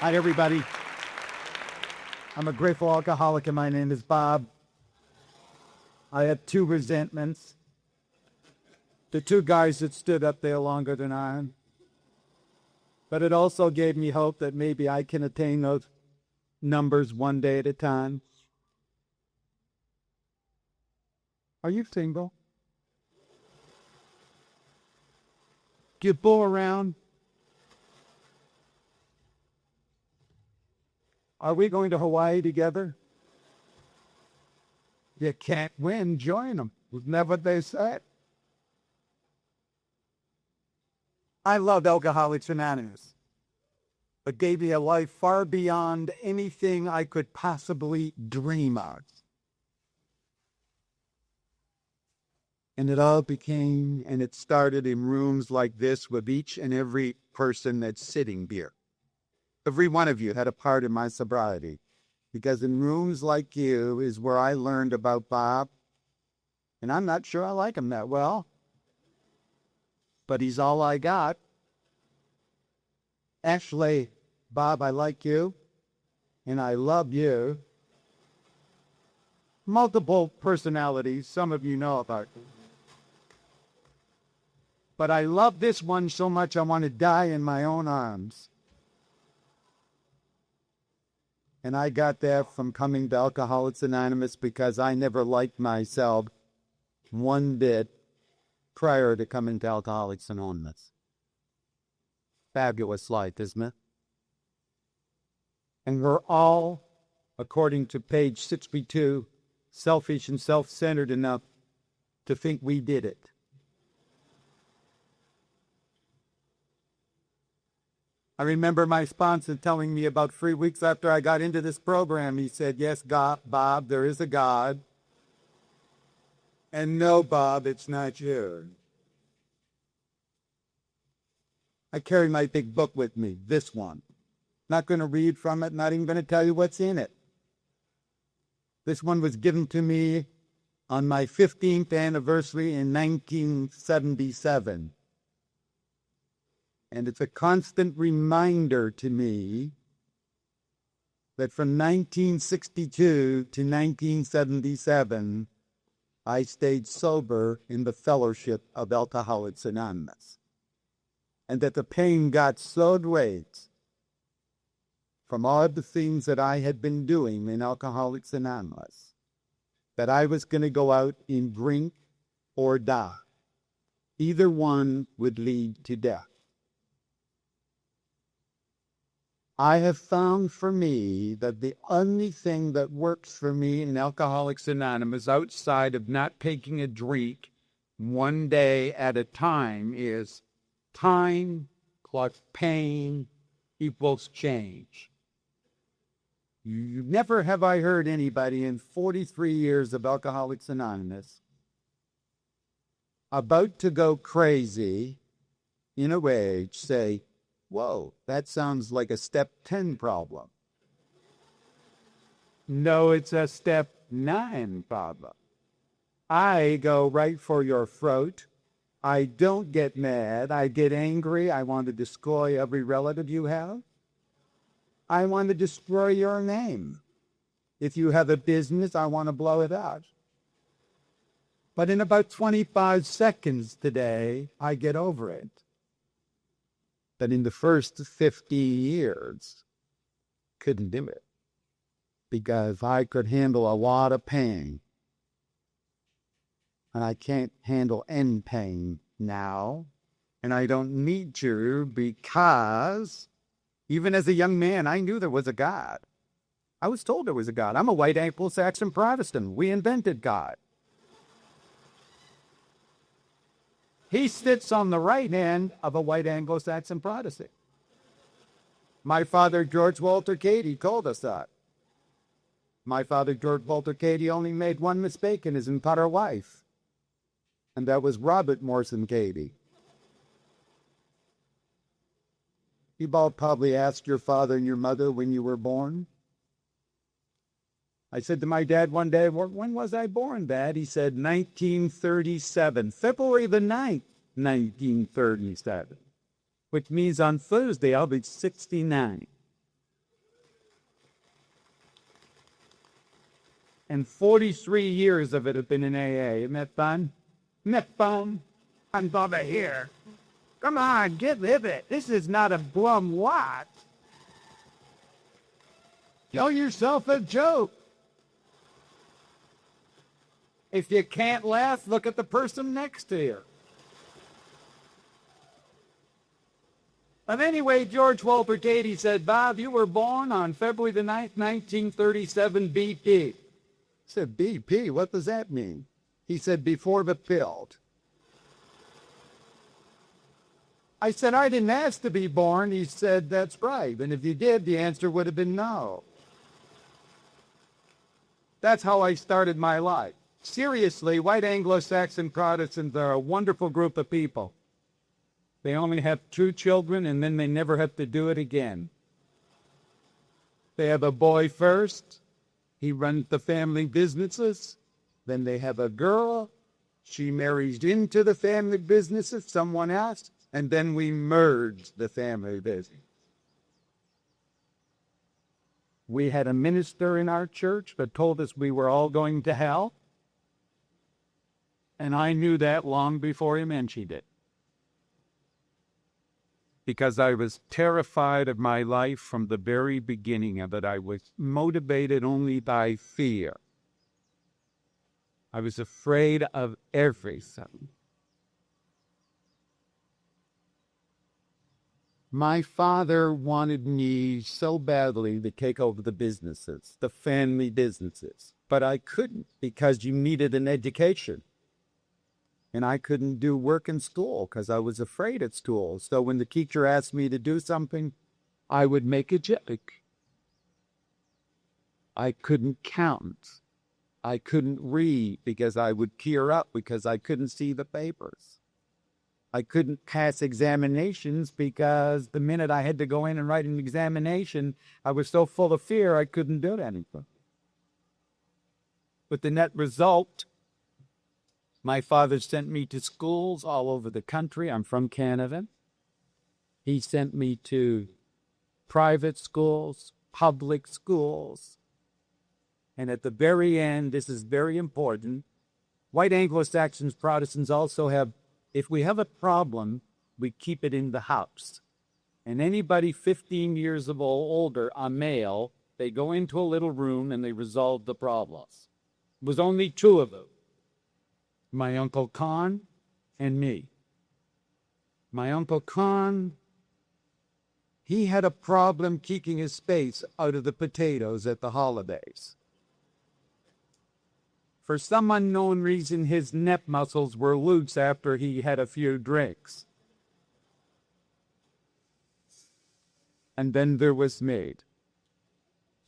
Hi, everybody. I'm a grateful alcoholic, and my name is Bob. I have two resentments. The two guys that stood up there longer than I. But it also gave me hope that maybe I can attain those numbers one day at a time. Are you single? Do you bull around? Are we going to Hawaii together? You can't win, join them. Isn't that what they said? I love Alcoholics Anonymous. It gave me a life far beyond anything I could possibly dream of. And it all became, and it started in rooms like this with each and every person that's sitting here. Every one of you had a part in my sobriety, because in rooms like you is where I learned about Bob, and I'm not sure I like him that well, but he's all I got. Actually, Bob, I like you, and I love you. Multiple personalities, some of you know about. But I love this one so much I want to die in my own arms. And I got that from coming to Alcoholics Anonymous, because I never liked myself one bit prior to coming to Alcoholics Anonymous. Fabulous life, isn't it? And we're all, according to page 62, selfish and self-centered enough to think we did it. I remember my sponsor telling me about 3 weeks after I got into this program, he said, yes, God, Bob, there is a God. And no, Bob, it's not you. I carry my big book with me, this one. Not going to read from it, not even going to tell you what's in it. This one was given to me on my 15th anniversary in 1977. And it's a constant reminder to me that from 1962 to 1977, I stayed sober in the fellowship of Alcoholics Anonymous. And that the pain got so great from all the things that I had been doing in Alcoholics Anonymous that I was going to go out and drink or die. Either one would lead to death. I have found for me that the only thing that works for me in Alcoholics Anonymous, outside of not taking a drink one day at a time, is time plus pain equals change. Never have I heard anybody in 43 years of Alcoholics Anonymous about to go crazy in a rage say, whoa, that sounds like a step 10 problem. No, it's a step 9 problem. I go right for your throat. I don't get mad. I get angry. I want to destroy every relative you have. I want to destroy your name. If you have a business, I want to blow it out. But in about 25 seconds today, I get over it. That in the first 50 years, couldn't do it. Because I could handle a lot of pain. And I can't handle any pain now. And I don't need to, because even as a young man, I knew there was a God. I was told there was a God. I'm a white Anglo-Saxon Protestant. We invented God. He sits on the right hand of a white Anglo-Saxon Protestant. My father, George Walter Cady, told us that. My father, George Walter Cady, only made one mistake in his entire life. And that was Robert Morrison Cady. You both probably asked your father and your mother when you were born. I said to my dad one day, when was I born, Dad? He said, 1937, February the 9th, 1937, which means on Thursday I'll be 69. And 43 years of it have been in AA. Isn't that fun? Isn't that fun? I'm over here. Come on, get with it. This is not a glum lot. Tell yourself a joke. If you can't laugh, look at the person next to you. But anyway, George Walter Cady said, Bob, you were born on February the 9th, 1937 BP. I said, BP? What does that mean? He said, before the build. I said, I didn't ask to be born. He said, that's right. And if you did, the answer would have been no. That's how I started my life. Seriously, white Anglo-Saxon Protestants are a wonderful group of people. They only have 2 children, and then they never have to do it again. They have a boy first. He runs the family businesses. Then they have a girl. She marries into the family businesses, someone else. And then we merge the family business. We had a minister in our church that told us we were all going to hell. And I knew that long before he mentioned it. Because I was terrified of my life from the very beginning of it. I was motivated only by fear. I was afraid of everything. My father wanted me so badly to take over the businesses, the family businesses. But I couldn't because you needed an education. And I couldn't do work in school because I was afraid at school. So when the teacher asked me to do something, I would make a joke. I couldn't count. I couldn't read because I would tear up because I couldn't see the papers. I couldn't pass examinations because the minute I had to go in and write an examination, I was so full of fear I couldn't do anything. With the net result, my father sent me to schools all over the country. I'm from Canada. He sent me to private schools, public schools. And at the very end, this is very important, white Anglo-Saxons, Protestants also have, if we have a problem, we keep it in the house. And anybody 15 years of older, a male, they go into a little room and they resolve the problems. It was only 2 of them. My Uncle Con and me. My Uncle Con, he had a problem keeping his face out of the potatoes at the holidays. For some unknown reason, his neck muscles were loose after he had a few drinks. And then there was me.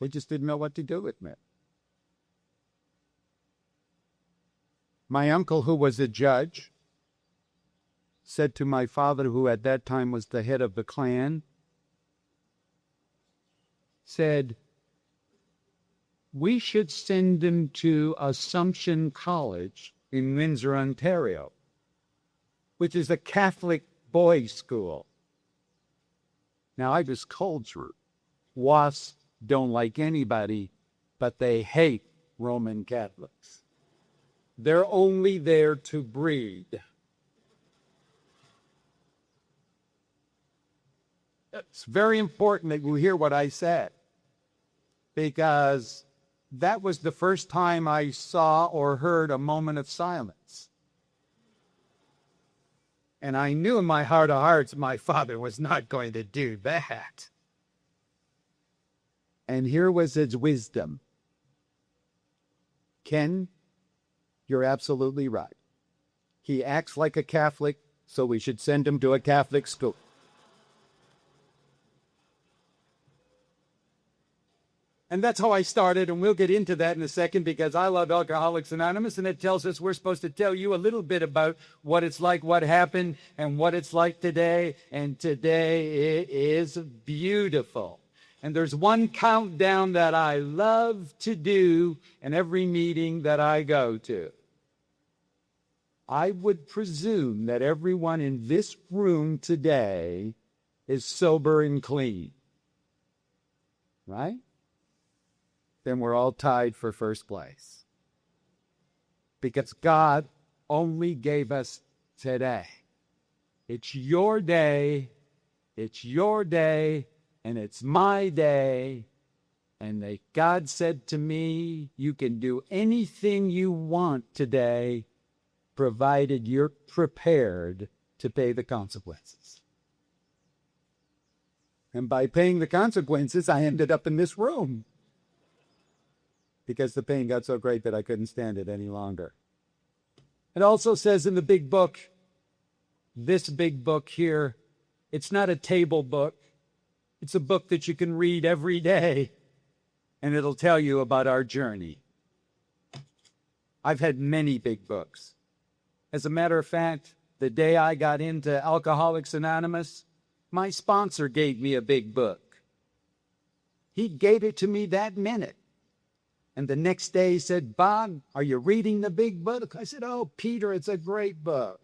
They just didn't know what to do with me. My uncle, who was a judge, said to my father, who at that time was the head of the clan, said, we should send him to Assumption College in Windsor, Ontario, which is a Catholic boys' school. Now, I was cultured. WASPs don't like anybody, but they hate Roman Catholics. They're only there to breed. It's very important that you hear what I said, because that was the first time I saw or heard a moment of silence. And I knew in my heart of hearts my father was not going to do that. And here was his wisdom. Ken, you're absolutely right. He acts like a Catholic, so we should send him to a Catholic school. And that's how I started, and we'll get into that in a second, because I love Alcoholics Anonymous, and it tells us we're supposed to tell you a little bit about what it's like, what happened, and what it's like today. And today it is beautiful. And there's one countdown that I love to do in every meeting that I go to. I would presume that everyone in this room today is sober and clean. Right? then we're all tied for first place. Because God only gave us today. It's your day, and it's my day. And God said to me, you can do anything you want today, provided you're prepared to pay the consequences. And by paying the consequences, I ended up in this room. Because the pain got so great that I couldn't stand it any longer. It also says in the big book, this big book here, it's not a table book. It's a book that you can read every day, and it'll tell you about our journey. I've had many big books. As a matter of fact, the day I got into Alcoholics Anonymous, my sponsor gave me a big book. He gave it to me that minute. And the next day he said, Bob, are you reading the big book? I said, oh, Peter, it's a great book.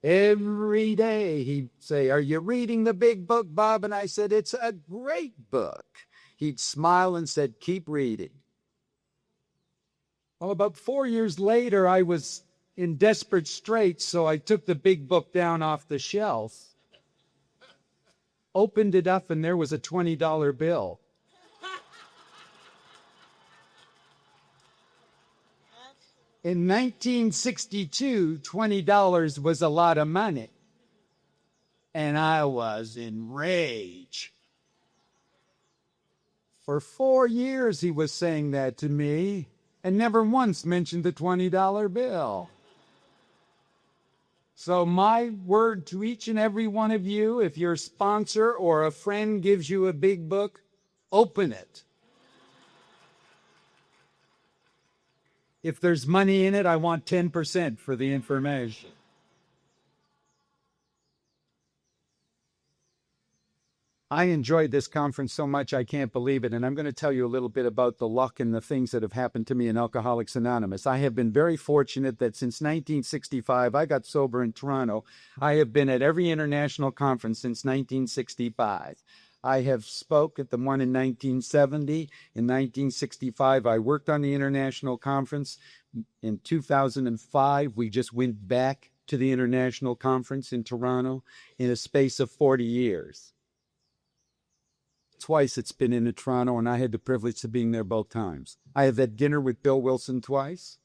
Every day he'd say, are you reading the big book, Bob? And I said, it's a great book. He'd smile and said, keep reading. Well, about 4 years later, I was in desperate straits, so I took the big book down off the shelf, opened it up, and there was a $20 bill. In 1962, $20 was a lot of money. And I was enraged. For 4 years he was saying that to me and never once mentioned the $20 bill. So my word to each and every one of you, if your sponsor or a friend gives you a big book, open it. If there's money in it, I want 10% for the information. I enjoyed this conference so much I can't believe it, and I'm going to tell you a little bit about the luck and the things that have happened to me in Alcoholics Anonymous. I have been very fortunate that since 1965, I got sober in Toronto. I have been at every international conference since 1965. I have spoke at the one in 1970. In 1965, I worked on the international conference. In 2005, we just went back to the international conference in Toronto in a space of 40 years. Twice it's been in Toronto, and I had the privilege of being there both times. I have had dinner with Bill Wilson twice.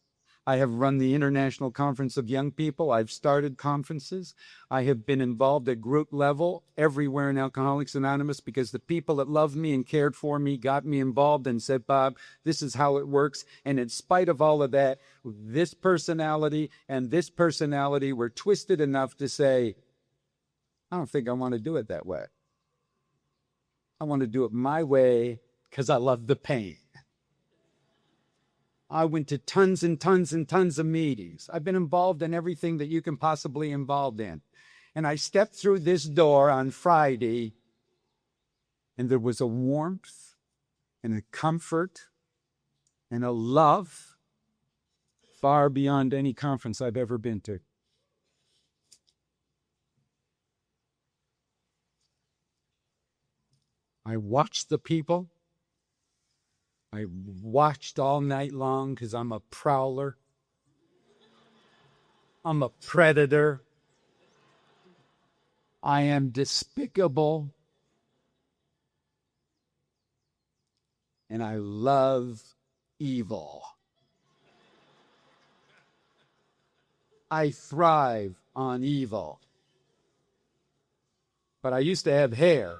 I have run the International Conference of Young People. I've started conferences. I have been involved at group level everywhere in Alcoholics Anonymous because the people that loved me and cared for me got me involved and said, Bob, this is how it works. And in spite of all of that, this personality and this personality were twisted enough to say, I don't think I want to do it that way. I want to do it my way because I love the pain. I went to tons and tons and tons of meetings. I've been involved in everything that you can possibly involved in. And I stepped through this door on Friday, and there was a warmth and a comfort and a love far beyond any conference I've ever been to. I watched the people. I watched all night long because I'm a prowler. I'm a predator. I am despicable. And I love evil. I thrive on evil. But I used to have hair.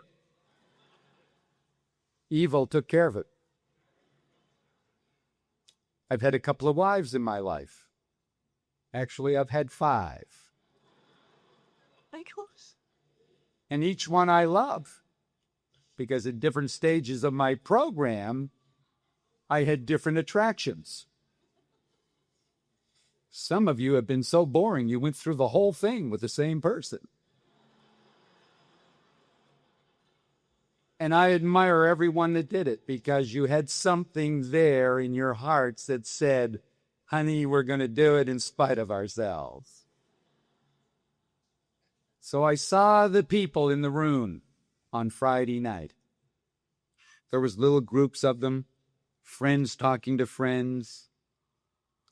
Evil took care of it. I've had a couple of wives in my life. Actually, I've had 5. And each one I love. Because at different stages of my program, I had different attractions. Some of you have been so boring, you went through the whole thing with the same person. And I admire everyone that did it because you had something there in your hearts that said, honey, we're going to do it in spite of ourselves. So I saw the people in the room on Friday night. There was little groups of them. friends talking to friends,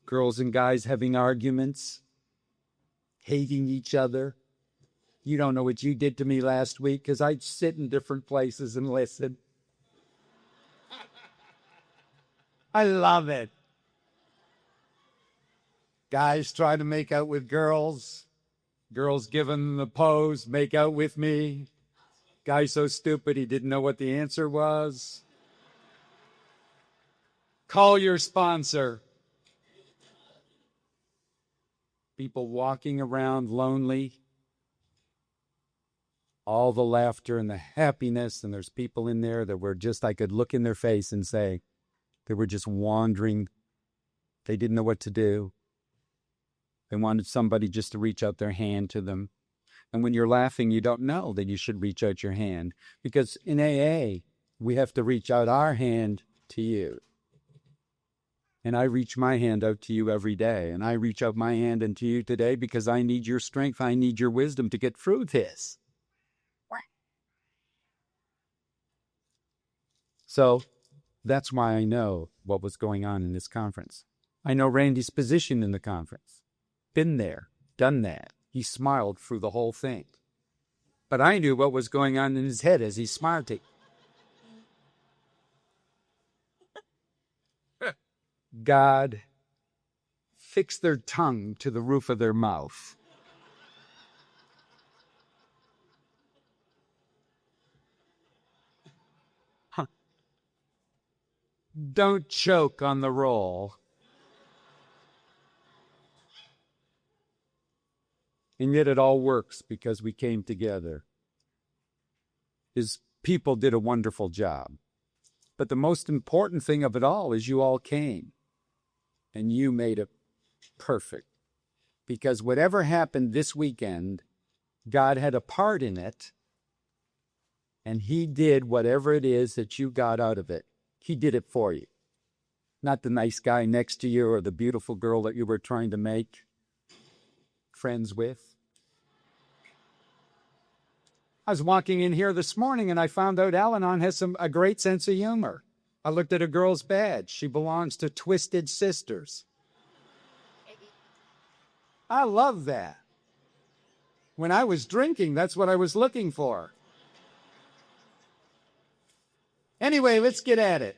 girls and guys having arguments, hating each other. You don't know what you did to me last week, because I'd sit in different places and listen. I love it. Guys trying to make out with girls. Girls giving them the pose, make out with me. Guy so stupid he didn't know what the answer was. Call your sponsor. People walking around lonely. All the laughter and the happiness, and there's people in there that were just, I could look in their face and say, they were just wandering. They didn't know what to do. They wanted somebody just to reach out their hand to them. And when you're laughing, you don't know that you should reach out your hand. Because in AA, we have to reach out our hand to you. And I reach my hand out to you every day. And I reach out my hand into you today because I need your strength. I need your wisdom to get through this. So that's why I know what was going on in this conference. I know Randy's position in the conference. Been there, done that. He smiled through the whole thing. But I knew what was going on in his head as he smiled. God, fix their tongue to the roof of their mouth. Don't choke on the roll. And yet it all works because we came together. His people did a wonderful job. But the most important thing of it all is you all came. And you made it perfect. Because whatever happened this weekend, God had a part in it. And He did whatever it is that you got out of it. He did it for you. Not the nice guy next to you or the beautiful girl that you were trying to make friends with. I was walking in here this morning and I found out Al-Anon has a great sense of humor. I looked at a girl's badge. She belongs to Twisted Sisters. I love that. When I was drinking, that's what I was looking for. Anyway, let's get at it.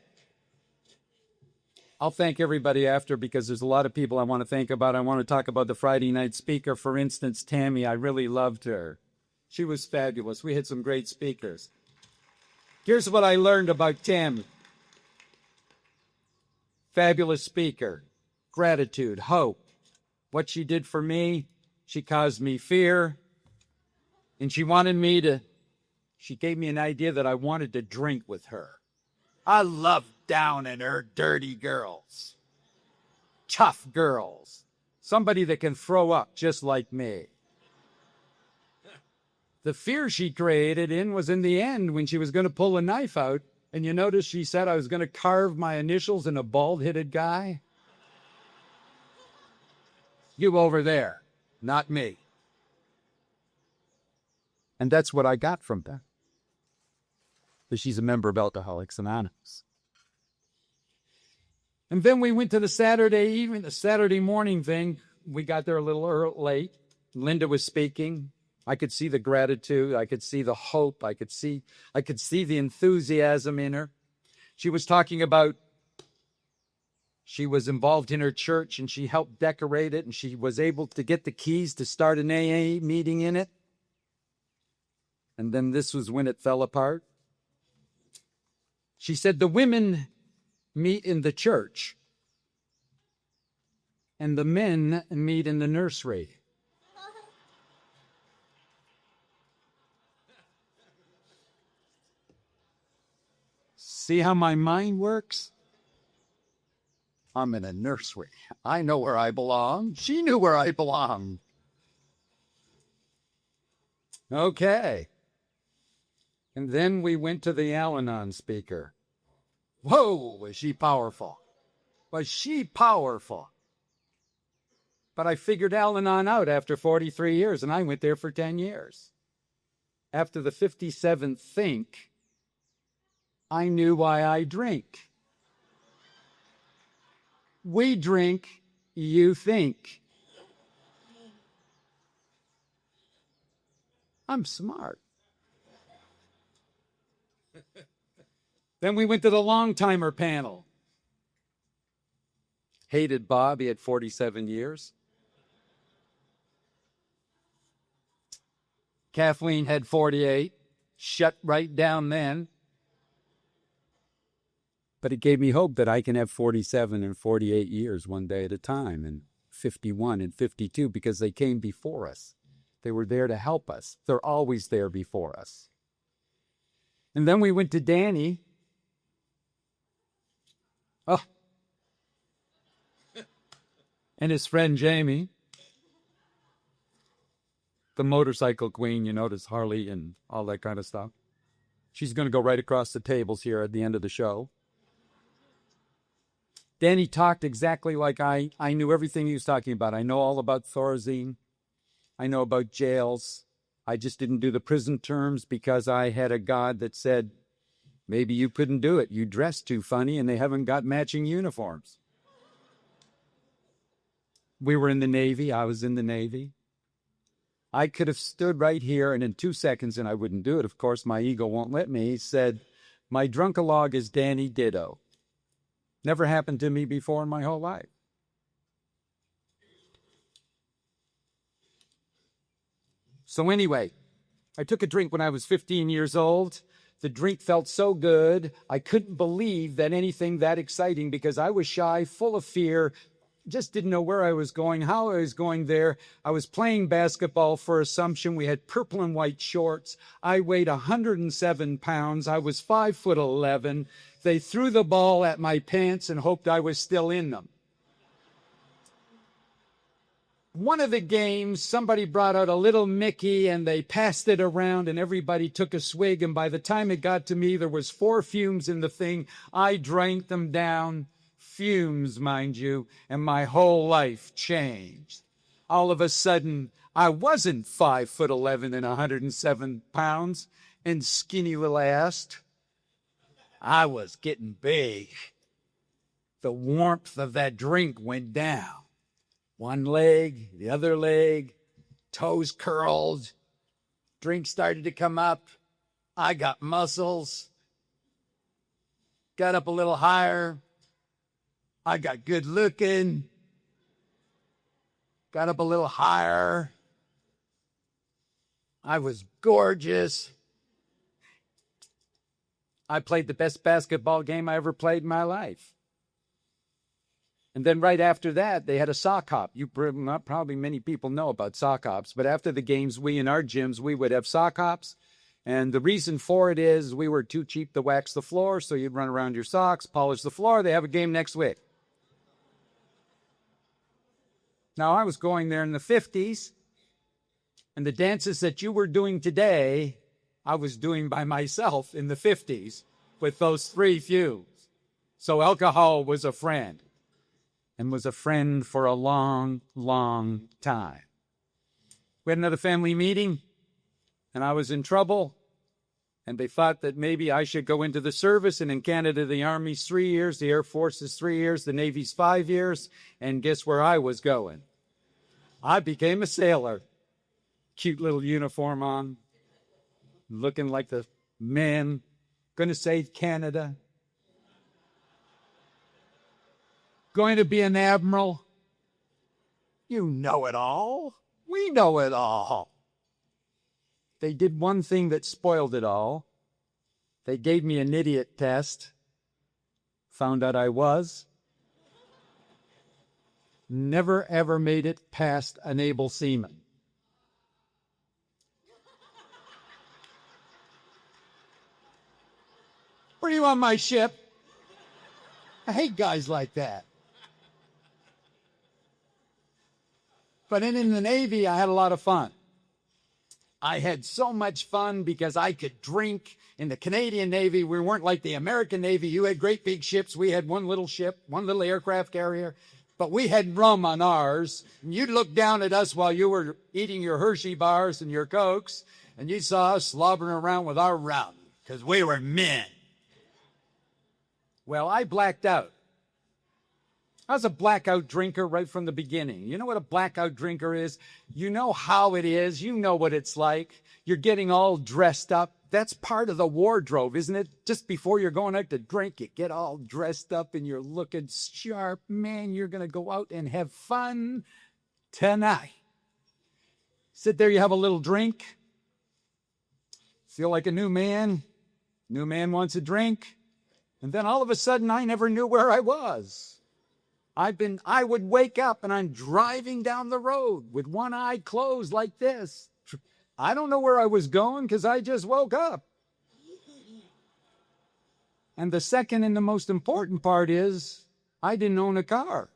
I'll thank everybody after because there's a lot of people I want to thank about. I want to talk about the Friday night speaker. For instance, Tammy, I really loved her. She was fabulous. We had some great speakers. Here's what I learned about Tammy. Fabulous speaker. Gratitude, hope. What she did for me, she caused me fear. And she gave me an idea that I wanted to drink with her. I love down and her dirty girls. Tough girls. Somebody that can throw up just like me. The fear she created was in the end when she was going to pull a knife out. And you notice she said I was going to carve my initials in a bald-headed guy. You over there, not me. And that's what I got from that. But she's a member of Alcoholics Anonymous. And then we went to the Saturday morning thing. We got there a little late. Linda was speaking. I could see the gratitude. I could see the hope. I could see the enthusiasm in her. She was talking about she was involved in her church and she helped decorate it and she was able to get the keys to start an AA meeting in it. And then this was when it fell apart. She said the women meet in the church and the men meet in the nursery. See how my mind works? I'm in a nursery. I know where I belong. She knew where I belonged. Okay. And then we went to the Al-Anon speaker. Whoa, was she powerful. Was she powerful. But I figured Al-Anon out after 43 years, and I went there for 10 years. After the 57th think, I knew why I drink. We drink, you think. I'm smart. Then we went to the long-timer panel. Hated Bob. He had 47 years. Kathleen had 48. Shut right down then. But it gave me hope that I can have 47 and 48 years one day at a time, and 51 and 52, because they came before us. They were there to help us. They're always there before us. And then we went to Danny. Oh. And his friend Jamie. The motorcycle queen, you notice, Harley and all that kind of stuff. She's going to go right across the tables here at the end of the show. Danny talked exactly like I knew everything he was talking about. I know all about Thorazine. I know about jails. I just didn't do the prison terms because I had a God that said, maybe you couldn't do it. You dress too funny and they haven't got matching uniforms. We were in the Navy. I was in the Navy. I could have stood right here and in 2 seconds, and I wouldn't do it. Of course, my ego won't let me. He said, my drunkalog is Danny Ditto. Never happened to me before in my whole life. So anyway, I took a drink when I was 15 years old. The drink felt so good, I couldn't believe that anything that exciting, because I was shy, full of fear, just didn't know where I was going, how I was going there. I was playing basketball for Assumption. We had purple and white shorts. I weighed 107 pounds. I was 5'11". They threw the ball at my pants and hoped I was still in them. One of the games, somebody brought out a little Mickey and they passed it around and everybody took a swig. And by the time it got to me, there was 4 fumes in the thing. I drank them down. Fumes, mind you, and my whole life changed. All of a sudden, I wasn't 5'11" and 107 pounds and skinny little assed. I was getting big. The warmth of that drink went down. One leg, the other leg, toes curled. Drink started to come up. I got muscles. Got up a little higher. I got good looking. Got up a little higher. I was gorgeous. I played the best basketball game I ever played in my life. And then right after that, they had a sock hop. Probably many people know about sock hops, but after the games, we in our gyms, we would have sock hops. And the reason for it is we were too cheap to wax the floor, so you'd run around your socks, polish the floor. They have a game next week. Now, I was going there in the 50s, and the dances that you were doing today, I was doing by myself in the 50s with those 3 fumes. So alcohol was a friend, and was a friend for a long, long time. We had another family meeting, and I was in trouble, and they thought that maybe I should go into the service, and in Canada, the Army's 3 years, the Air Force is 3 years, the Navy's 5 years, and guess where I was going? I became a sailor. Cute little uniform on, looking like the man, going to save Canada. Going to be an admiral. You know it all. We know it all. They did one thing that spoiled it all. They gave me an idiot test. Found out I was. Never ever made it past an able seaman. Were you on my ship? I hate guys like that. But in the Navy, I had a lot of fun. I had so much fun because I could drink. In the Canadian Navy, we weren't like the American Navy. You had great big ships. We had one little ship, one little aircraft carrier. But we had rum on ours. And you'd look down at us while you were eating your Hershey bars and your Cokes, and you saw us slobbering around with our rum because we were men. Well, I blacked out. I was a blackout drinker right from the beginning. You know what a blackout drinker is? You know how it is. You know what it's like. You're getting all dressed up. That's part of the wardrobe, isn't it? Just before you're going out to drink, you get all dressed up and you're looking sharp. Man, you're going to go out and have fun tonight. Sit there, you have a little drink. Feel like a new man. New man wants a drink. And then all of a sudden, I never knew where I was. I would wake up and I'm driving down the road with one eye closed like this. I don't know where I was going because I just woke up. And the second and the most important part is I didn't own a car.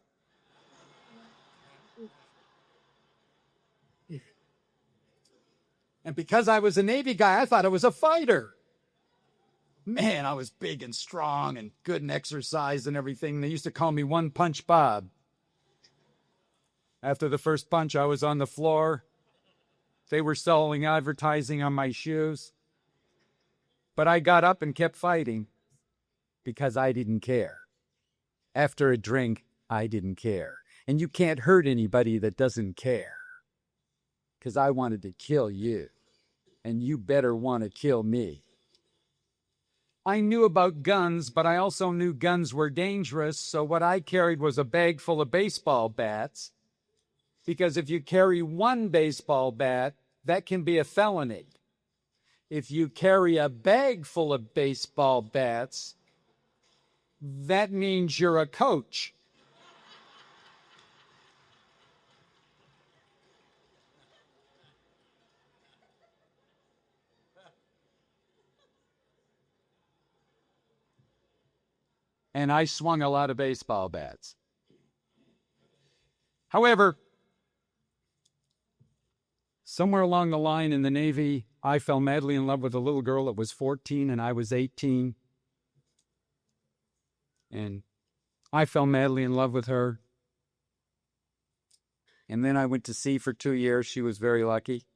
And because I was a Navy guy, I thought I was a fighter. Man, I was big and strong and good in exercise and everything. They used to call me One Punch Bob. After the first punch, I was on the floor. They were selling advertising on my shoes. But I got up and kept fighting because I didn't care. After a drink, I didn't care. And you can't hurt anybody that doesn't care. Because I wanted to kill you. And you better want to kill me. I knew about guns, but I also knew guns were dangerous, so what I carried was a bag full of baseball bats, because if you carry one baseball bat, that can be a felony. If you carry a bag full of baseball bats, that means you're a coach. And I swung a lot of baseball bats. However, somewhere along the line in the Navy, I fell madly in love with a little girl that was 14 and I was 18. And I fell madly in love with her. And then I went to sea for 2 years. She was very lucky.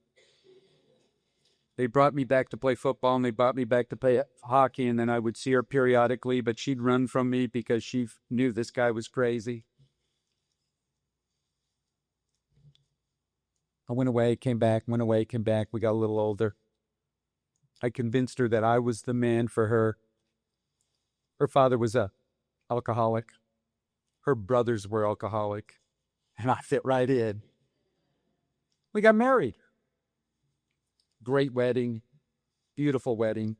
They brought me back to play football, and they brought me back to play hockey, and then I would see her periodically, but she'd run from me because she knew this guy was crazy. I went away, came back, went away, came back. We got a little older. I convinced her that I was the man for her. Her father was a alcoholic. Her brothers were alcoholic, and I fit right in. We got married. Great wedding, beautiful wedding.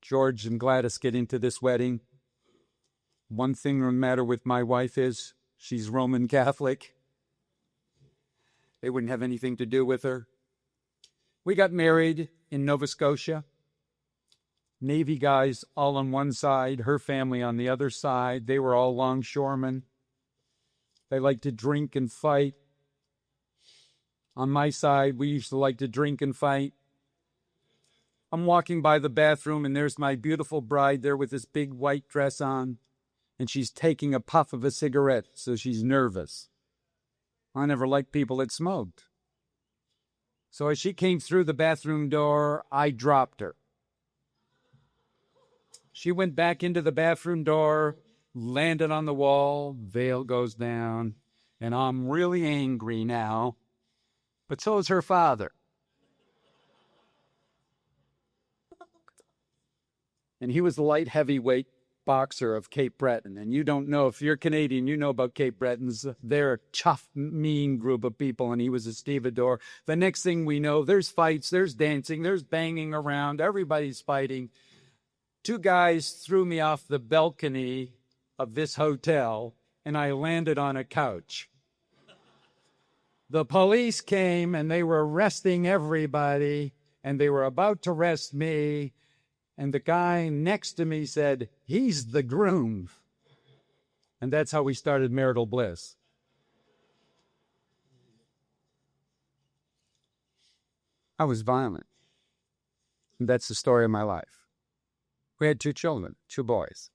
George and Gladys get into this wedding. One thing the matter with my wife is she's Roman Catholic. They wouldn't have anything to do with her. We got married in Nova Scotia. Navy guys all on one side, her family on the other side. They were all longshoremen. They liked to drink and fight. On my side, we used to like to drink and fight. I'm walking by the bathroom, and there's my beautiful bride there with this big white dress on, and she's taking a puff of a cigarette, so she's nervous. I never liked people that smoked. So as she came through the bathroom door, I dropped her. She went back into the bathroom door, landed on the wall, veil goes down, and I'm really angry now. But so is her father. And he was the light heavyweight boxer of Cape Breton. And you don't know, if you're Canadian, you know about Cape Bretons. They're a tough, mean group of people, and he was a stevedore. The next thing we know, there's fights, there's dancing, there's banging around, everybody's fighting. 2 guys threw me off the balcony of this hotel, and I landed on a couch. The police came, and they were arresting everybody, and they were about to arrest me, and the guy next to me said, "He's the groom." And that's how we started marital bliss. I was violent. And that's the story of my life. We had 2 children, 2 boys.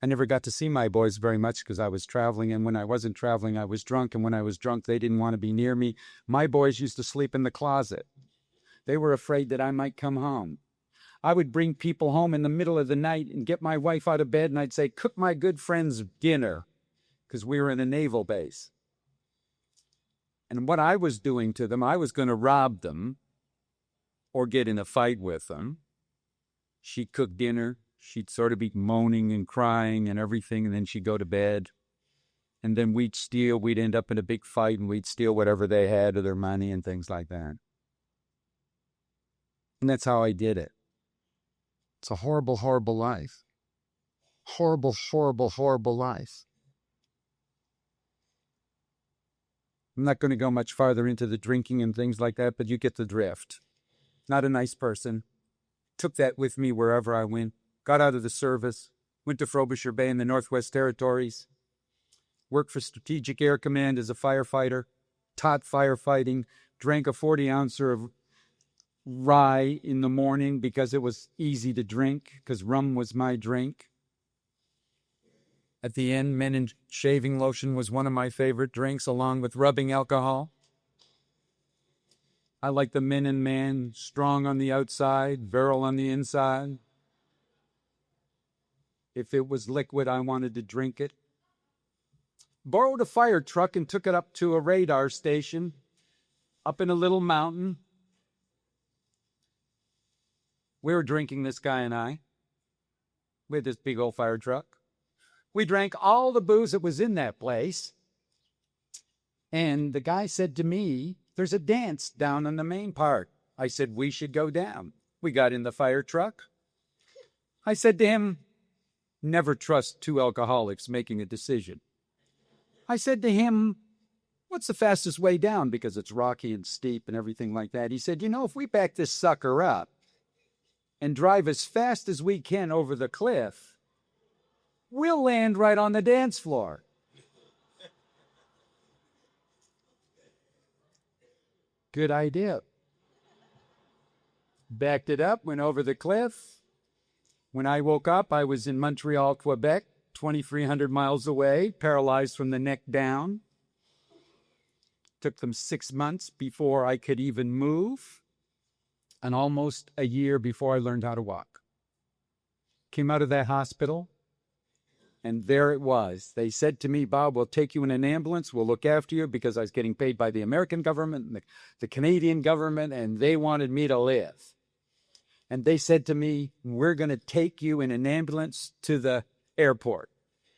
I never got to see my boys very much because I was traveling, and when I wasn't traveling, I was drunk, and when I was drunk, they didn't want to be near me. My boys used to sleep in the closet. They were afraid that I might come home. I would bring people home in the middle of the night and get my wife out of bed, and I'd say, cook my good friend's dinner, because we were in a naval base. And what I was doing to them, I was going to rob them or get in a fight with them. She'd cook dinner. She'd sort of be moaning and crying and everything, and then she'd go to bed. And then we'd steal. We'd end up in a big fight, and we'd steal whatever they had of their money and things like that. And that's how I did it. It's a horrible, horrible life. Horrible, horrible, horrible life. I'm not going to go much farther into the drinking and things like that, but you get the drift. Not a nice person. Took that with me wherever I went. Got out of the service. Went to Frobisher Bay in the Northwest Territories. Worked for Strategic Air Command as a firefighter. Taught firefighting. Drank a 40-ouncer of rye in the morning because it was easy to drink, because rum was my drink. At the end, men and shaving lotion was one of my favorite drinks, along with rubbing alcohol. I like the men and man, strong on the outside, virile on the inside. If it was liquid, I wanted to drink it. Borrowed a fire truck and took it up to a radar station up in a little mountain. We were drinking, this guy and I. We had this big old fire truck. We drank all the booze that was in that place. And the guy said to me, there's a dance down on the main part. I said, we should go down. We got in the fire truck. I said to him, never trust two alcoholics making a decision. I said to him, what's the fastest way down? Because it's rocky and steep and everything like that. He said, if we back this sucker up and drive as fast as we can over the cliff, we'll land right on the dance floor. Good idea. Backed it up, went over the cliff. When I woke up, I was in Montreal, Quebec, 2,300 miles away, paralyzed from the neck down. Took them 6 months before I could even move, and almost a year before I learned how to walk. Came out of that hospital, and there it was. They said to me, Bob, we'll take you in an ambulance. We'll look after you, because I was getting paid by the American government and the Canadian government, and they wanted me to live. And they said to me, we're going to take you in an ambulance to the airport.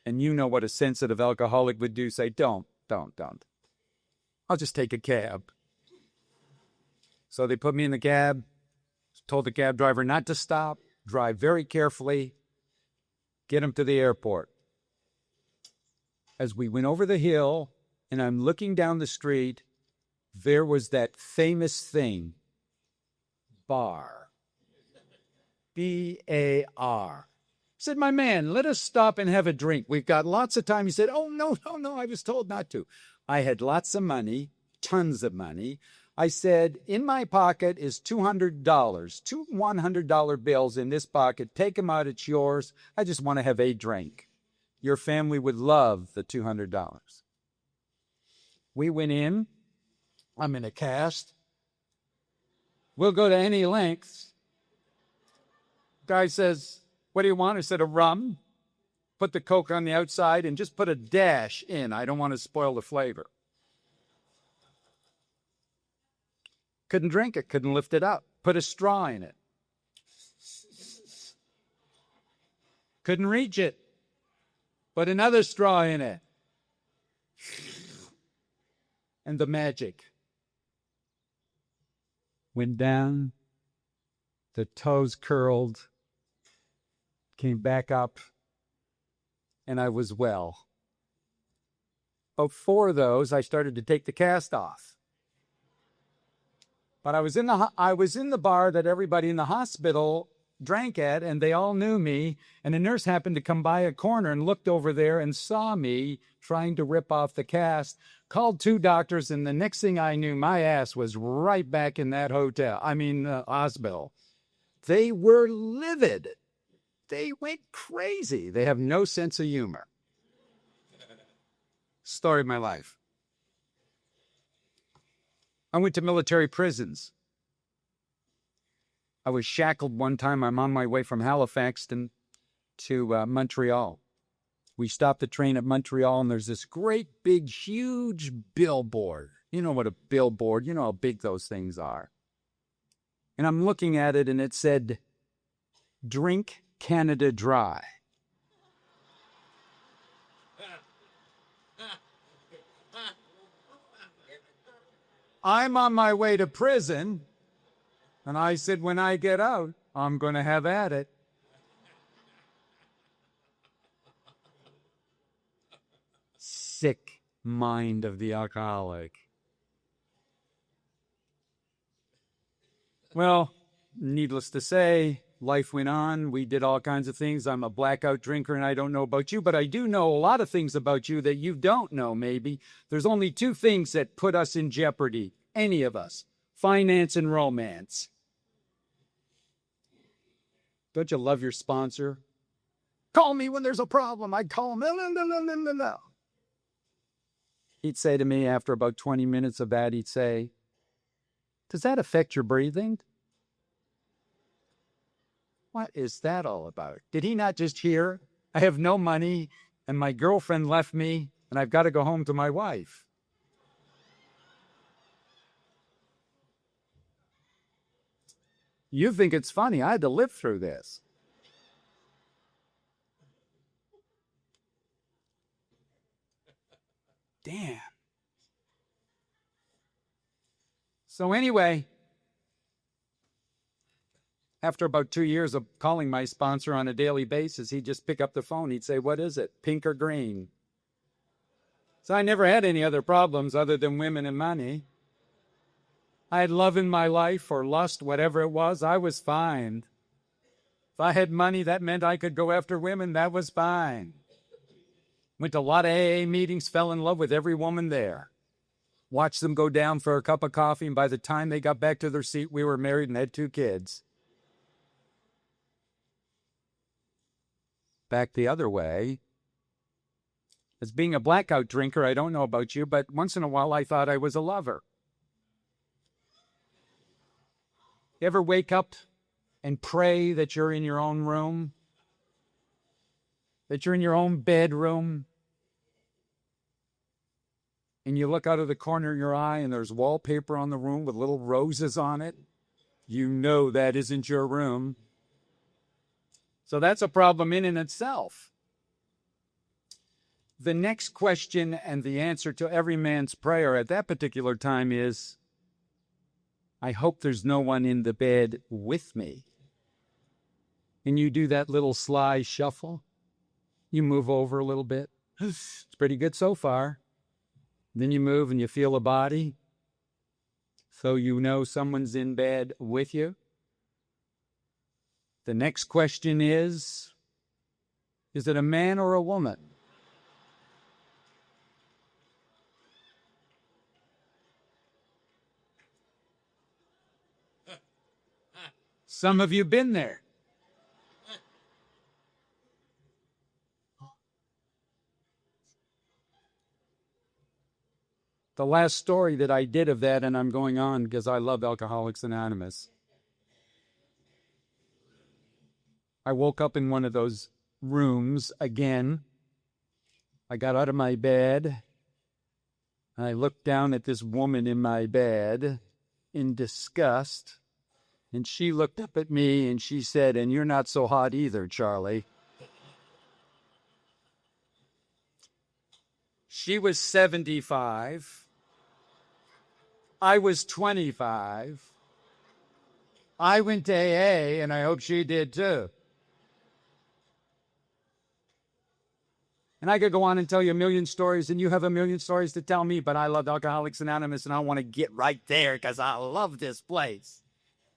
And you know what a sensitive alcoholic would do. Say, don't. I'll just take a cab. So they put me in the cab, told the cab driver not to stop, drive very carefully, get him to the airport. As we went over the hill, and I'm looking down the street, there was that famous thing, bar. B-A-R. Said, my man, let us stop and have a drink. We've got lots of time. He said, oh, no, I was told not to. I had lots of money, tons of money. I said, in my pocket is $200, two $100 bills in this pocket. Take them out, it's yours. I just want to have a drink. Your family would love the $200. We went in. I'm in a cast. We'll go to any lengths. Guy says, what do you want? I said, a rum. Put the Coke on the outside and just put a dash in. I don't want to spoil the flavor. Couldn't drink it, couldn't lift it up. Put a straw in it. Couldn't reach it. Put another straw in it. And the magic went down. The toes curled. Came back up. And I was well. About 4 of those, I started to take the cast off. But I was in the bar that everybody in the hospital drank at, and they all knew me. And a nurse happened to come by a corner and looked over there and saw me trying to rip off the cast, called 2 doctors, and the next thing I knew, my ass was right back in that hospital. They were livid. They went crazy. They have no sense of humor. Story of my life. I went to military prisons. I was shackled one time. I'm on my way from Halifax to Montreal. We stopped the train at Montreal, and there's this great big, huge billboard. You know what a billboard, you know how big those things are. And I'm looking at it, and it said, "Drink Canada Dry." I'm on my way to prison, and I said, when I get out, I'm going to have at it. Sick mind of the alcoholic. Well, needless to say, life went on. We did all kinds of things. I'm a blackout drinker, and I don't know about you, but I do know a lot of things about you that you don't know, maybe. There's only two things that put us in jeopardy, any of us: finance and romance. Don't you love your sponsor? Call me when there's a problem. I'd call him. No. He'd say to me after about 20 minutes of that, he'd say, "Does that affect your breathing?" What is that all about? Did he not just hear, I have no money, and my girlfriend left me, and I've got to go home to my wife? You think it's funny. I had to live through this. Damn. So anyway, after about 2 years of calling my sponsor on a daily basis, he'd just pick up the phone. He'd say, "What is it, pink or green?" So I never had any other problems other than women and money. I had love in my life, or lust, whatever it was. I was fine. If I had money, that meant I could go after women. That was fine. Went to a lot of AA meetings, fell in love with every woman there. Watched them go down for a cup of coffee, and by the time they got back to their seat, we were married and had 2 kids. Back the other way, as being a blackout drinker, I don't know about you, but once in a while I thought I was a lover. You ever wake up and pray that you're in your own room? That you're in your own bedroom? And you look out of the corner of your eye and there's wallpaper on the room with little roses on it? You know that isn't your room. So that's a problem in and itself. The next question and the answer to every man's prayer at that particular time is, I hope there's no one in the bed with me. And you do that little sly shuffle. You move over a little bit. It's pretty good so far. Then you move and you feel a body. So you know someone's in bed with you. The next question is it a man or a woman? Some of you been there. The last story that I did of that, and I'm going on because I love Alcoholics Anonymous. I woke up in one of those rooms again. I got out of my bed. I looked down at this woman in my bed in disgust. And she looked up at me and she said, "And you're not so hot either, Charlie." She was 75. I was 25. I went to AA, and I hope she did too. And I could go on and tell you a million stories, and you have a million stories to tell me, but I love Alcoholics Anonymous, and I want to get right there because I love this place.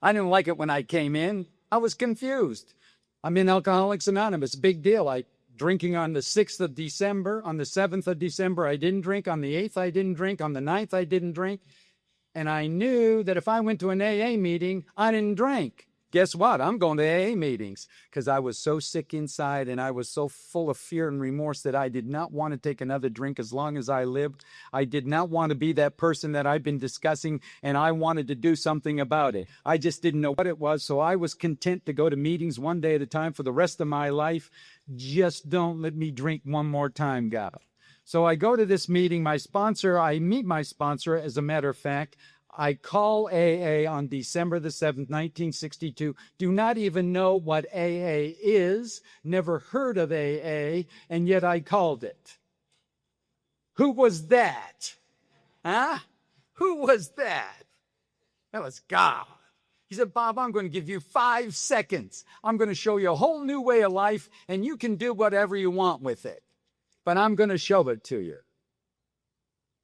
I didn't like it when I came in. I was confused. I'm in Alcoholics Anonymous. Big deal. Drinking on the 6th of December. On the 7th of December, I didn't drink. On the 8th, I didn't drink. On the 9th, I didn't drink. And I knew that if I went to an AA meeting, I didn't drink. Guess what? I'm going to AA meetings because I was so sick inside and I was so full of fear and remorse that I did not want to take another drink as long as I lived. I did not want to be that person that I've been discussing, and I wanted to do something about it. I just didn't know what it was, so I was content to go to meetings one day at a time for the rest of my life. Just don't let me drink one more time, God. So I go to this meeting. I meet my sponsor, as a matter of fact. I call AA on December the 7th, 1962. Do not even know what AA is, never heard of AA, and yet I called it. Who was that? Huh? Who was that? That was God. He said, Bob, I'm going to give you 5 seconds. I'm going to show you a whole new way of life, and you can do whatever you want with it. But I'm going to show it to you.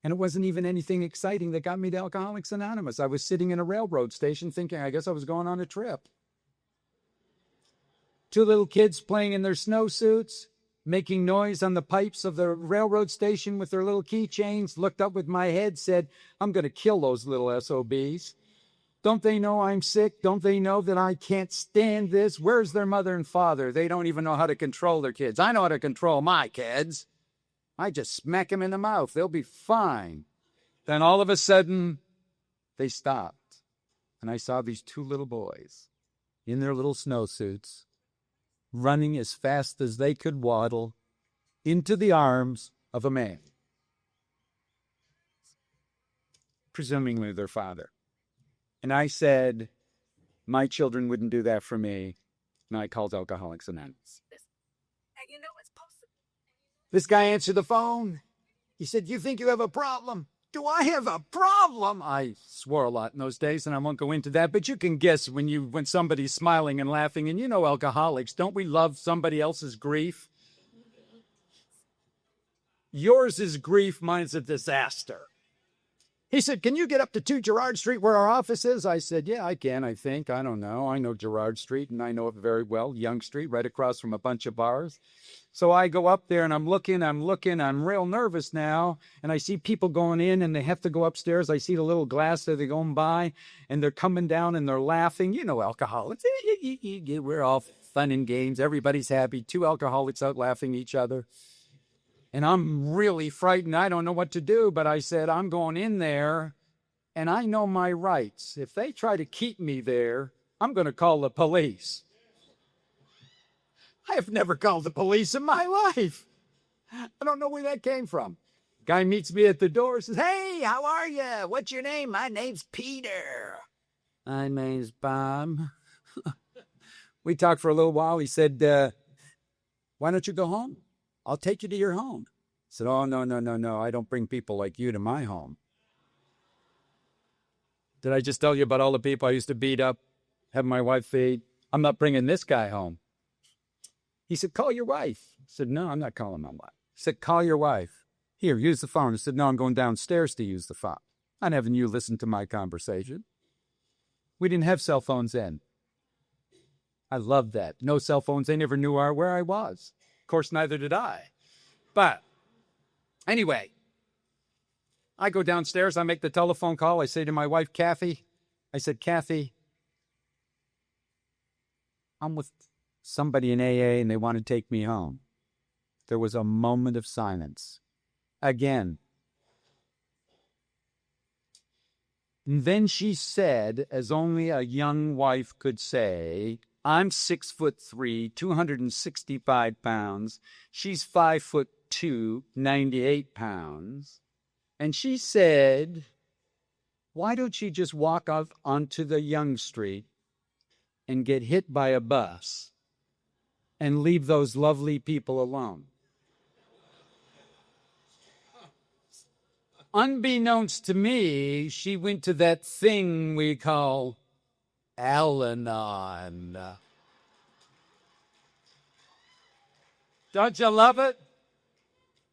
And it wasn't even anything exciting that got me to Alcoholics Anonymous. I was sitting in a railroad station thinking, I guess I was going on a trip. 2 little kids playing in their snowsuits, making noise on the pipes of the railroad station with their little keychains, looked up with my head, said, I'm going to kill those little SOBs. Don't they know I'm sick? Don't they know that I can't stand this? Where's their mother and father? They don't even know how to control their kids. I know how to control my kids. I just smack them in the mouth. They'll be fine. Then all of a sudden, they stopped. And I saw these 2 little boys in their little snowsuits running as fast as they could waddle into the arms of a man, presumably their father. And I said, my children wouldn't do that for me. And I called Alcoholics Anonymous. This guy answered the phone. He said, you think you have a problem? Do I have a problem? I swore a lot in those days, and I won't go into that, but you can guess when somebody's smiling and laughing, and you know alcoholics, don't we love somebody else's grief? Yours is grief, mine's a disaster. He said, can you get up to 2 Girard Street where our office is? I said, yeah, I can, I think. I don't know. I know Girard Street, and I know it very well. Young Street, right across from a bunch of bars. So I go up there, and I'm looking. I'm real nervous now, and I see people going in, and they have to go upstairs. I see the little glass that they're going by, and they're coming down, and they're laughing. You know alcoholics. We're all fun and games. Everybody's happy. 2 alcoholics out laughing at each other. And I'm really frightened. I don't know what to do, but I said, I'm going in there, and I know my rights. If they try to keep me there, I'm going to call the police. I have never called the police in my life. I don't know where that came from. Guy meets me at the door, says, hey, how are you? What's your name? My name's Peter. My name's Bob. We talked for a little while. He said, why don't you go home? I'll take you to your home. I said, oh, no. I don't bring people like you to my home. Did I just tell you about all the people I used to beat up, have my wife feed? I'm not bringing this guy home. He said, call your wife. I said, no, I'm not calling my wife. He said, call your wife. Here, use the phone. I said, no, I'm going downstairs to use the phone. I'm not having you listen to my conversation. We didn't have cell phones then. I loved that. No cell phones. They never knew where I was. Of course, neither did I. But anyway, I go downstairs. I make the telephone call. I say to my wife, Kathy, I said, Kathy, I'm with somebody in AA and they want to take me home. There was a moment of silence. Again. And then she said, as only a young wife could say, I'm 6'3", 265 pounds. She's 5'2", 98 pounds. And she said, why don't you just walk out onto the Young Street and get hit by a bus and leave those lovely people alone? Unbeknownst to me, she went to that thing we call Al-Anon. Don't you love it?